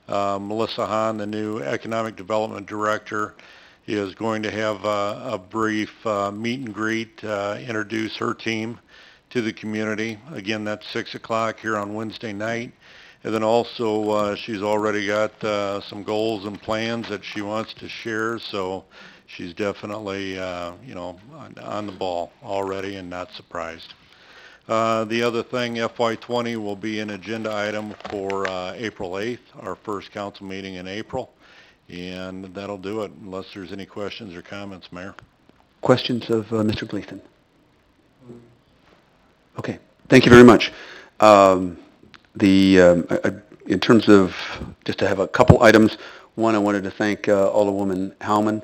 Melissa Hahn, the new Economic Development Director, is going to have a brief meet and greet, introduce her team to the community. Again, that's 6 o'clock here on Wednesday night. And then also she's already got some goals and plans that she wants to share, so she's definitely, on the ball already and not surprised. The other thing, FY20 will be an agenda item for April 8th, our first council meeting in April. And that'll do it, unless there's any questions or comments, Mayor. Questions of Mr. Gleason? Okay, thank you very much. In terms of, just to have a couple items, one, I wanted to thank Alderwoman Howman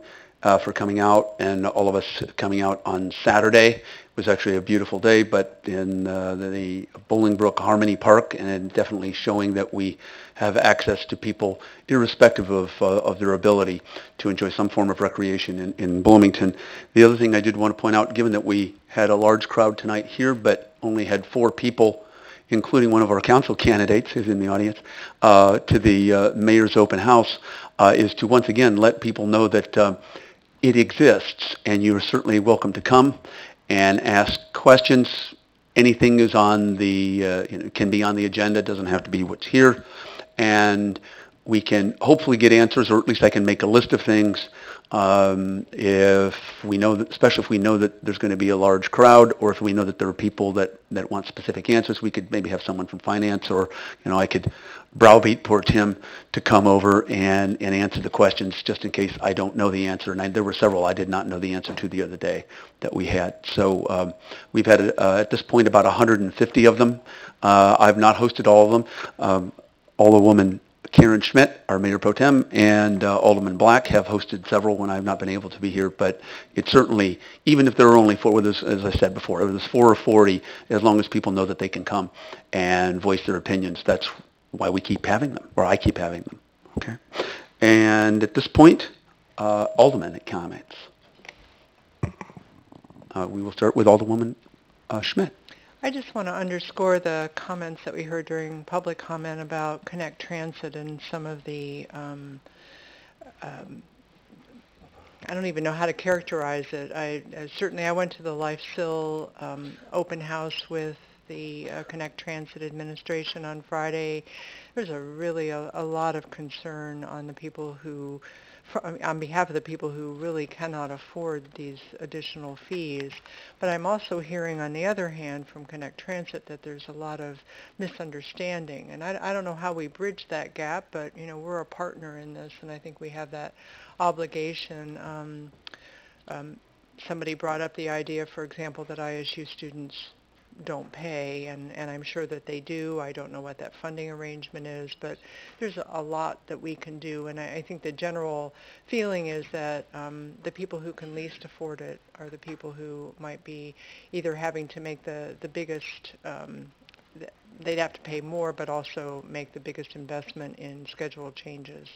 for coming out, and all of us coming out on Saturday. It was actually a beautiful day, but in the Bolingbrook Harmony Park, and definitely showing that we have access to people, irrespective of their ability, to enjoy some form of recreation in Bloomington. The other thing I did want to point out, given that we had a large crowd tonight here, but only had 4 people, including one of our council candidates who's in the audience, to the mayor's open house, is to once again let people know that it exists, and you're certainly welcome to come and ask questions. Anything is on the, can be on the agenda, doesn't have to be what's here, and we can hopefully get answers, or at least I can make a list of things if we know that, especially if we know that there's going to be a large crowd, or if we know that there are people that want specific answers. We could maybe have someone from finance, or I could browbeat poor Tim to come over and answer the questions, just in case I don't know the answer. And there were several I did not know the answer to the other day that we had. So we've had at this point about 150 of them. I've not hosted all of them. Alderwoman Karen Schmidt, our Mayor Pro Tem, and Alderman Black have hosted several when I've not been able to be here, but it's certainly, even if there are only 4 with us, as I said before, whether there's 4 or 40, as long as people know that they can come and voice their opinions, that's why we keep having them, or I keep having them, okay? And at this point, Alderman comments. We will start with Alderwoman Schmidt. I just want to underscore the comments that we heard during public comment about Connect Transit and some of the, I don't even know how to characterize it. Certainly I went to the Life Sill open house with the Connect Transit administration on Friday. There's really a lot of concern on the people who, on behalf of the people who really cannot afford these additional fees. But I'm also hearing, on the other hand, from Connect Transit that there's a lot of misunderstanding. And I don't know how we bridge that gap, but we're a partner in this, and I think we have that obligation. Somebody brought up the idea, for example, that ISU students don't pay, and I'm sure that they do. I don't know what that funding arrangement is, but there's a lot that we can do, and I think the general feeling is that the people who can least afford it are the people who might be either having to make the biggest, they'd have to pay more, but also make the biggest investment in schedule changes.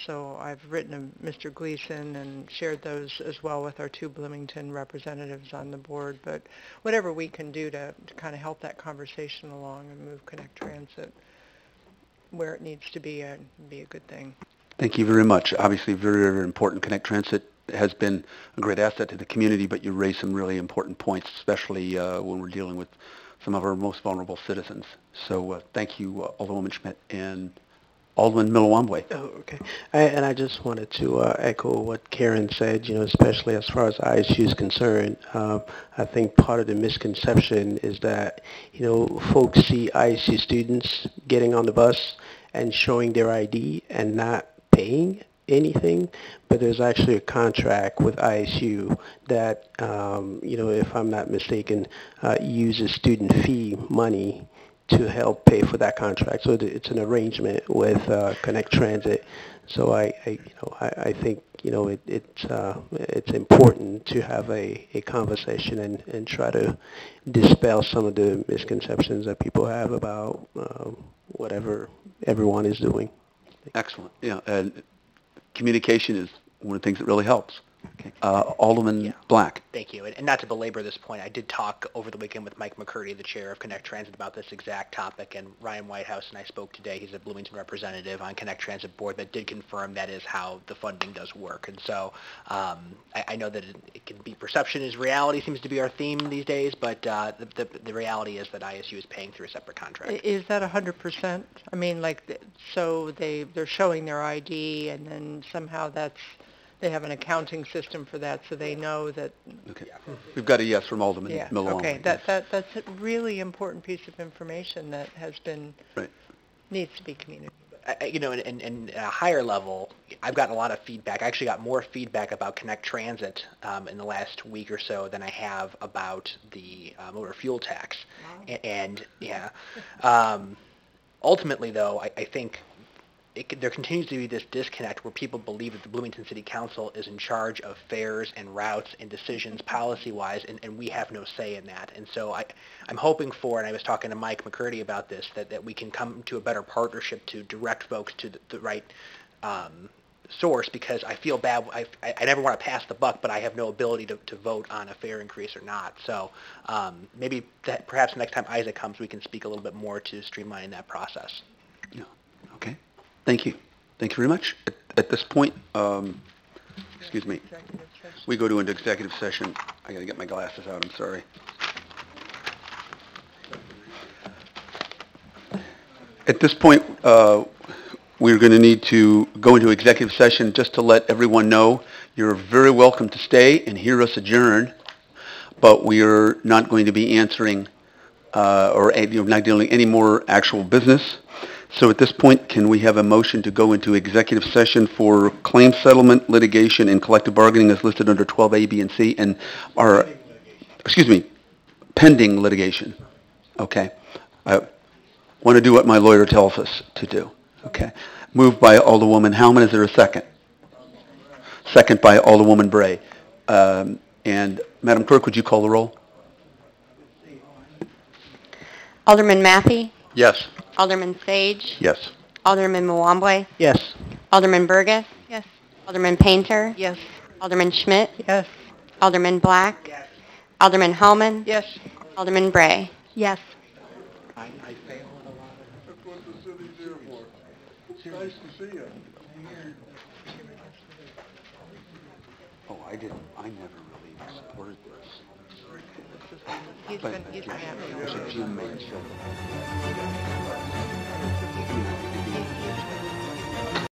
So I've written to Mr. Gleason and shared those as well with our 2 Bloomington representatives on the board. But whatever we can do to kind of help that conversation along and move Connect Transit where it needs to be a good thing. Thank you very much. Obviously, very, very important. Connect Transit has been a great asset to the community, but you raised some really important points, especially when we're dealing with some of our most vulnerable citizens. So thank you, Alderwoman Schmidt. And Alderman Milawambwe. Oh, okay. And I just wanted to echo what Karen said, especially as far as ISU is concerned. I think part of the misconception is that, folks see ISU students getting on the bus and showing their ID and not paying anything, but there's actually a contract with ISU that, if I'm not mistaken, uses student fee money to help pay for that contract. So it's an arrangement with Connect Transit. So I think it's important to have a conversation and try to dispel some of the misconceptions that people have about whatever everyone is doing. Excellent. Yeah, and communication is one of the things that really helps. Okay. Alderman Black. Thank you. And not to belabor this point, I did talk over the weekend with Mike McCurdy, the chair of Connect Transit, about this exact topic, and Ryan Whitehouse and I spoke today. He's a Bloomington representative on Connect Transit Board that did confirm that is how the funding does work. And so I know that it can be perception is reality seems to be our theme these days, but the reality is that ISU is paying through a separate contract. Is that 100%? I mean, like, so they're showing their ID, and then somehow they have an accounting system for that, so they know that. Okay. We've got a yes from Alderman Yeah. Milwaukee. Okay. That's a really important piece of information that has been needs to be communicated. You know, and at a higher level, I've gotten a lot of feedback. I actually got more feedback about Connect Transit in the last week or so than I have about the motor fuel tax. Wow. And yeah, ultimately, though, I think there continues to be this disconnect where people believe that the Bloomington City Council is in charge of fares and routes and decisions policy-wise, and we have no say in that. And so I'm hoping for, and I was talking to Mike McCurdy about this, that we can come to a better partnership to direct folks to the right source, because I feel bad. I never want to pass the buck, but I have no ability to vote on a fare increase or not. So maybe perhaps next time Isaac comes, we can speak a little bit more to streamlining that process. Yeah. Okay. Thank you. Thank you very much. At this point, excuse me, we go to an executive session. I got to get my glasses out. I'm sorry. At this point, we're going to need to go into executive session. Just to let everyone know, you're very welcome to stay and hear us adjourn, but we are not going to be answering or not dealing any more actual business. So at this point, can we have a motion to go into executive session for claim settlement, litigation, and collective bargaining as listed under 12A, B, and C, and our, excuse me, pending litigation? Okay. I want to do what my lawyer tells us to do. Okay. Moved by Alderwoman Howman. Is there a second? Second by Alderwoman Bray. And Madam Clerk, would you call the roll? Alderman Maffey? Yes. Alderman Sage? Yes. Alderman Mwambwe? Yes. Alderman Burgess? Yes. Alderman Painter? Yes. Alderman Schmidt? Yes. Alderman Black? Yes. Alderman Hellman? Yes. Alderman Bray? Yes. That's what the city's here for. It's nice to see you. Oh, I never really supported this. He's been having Jim Manchin.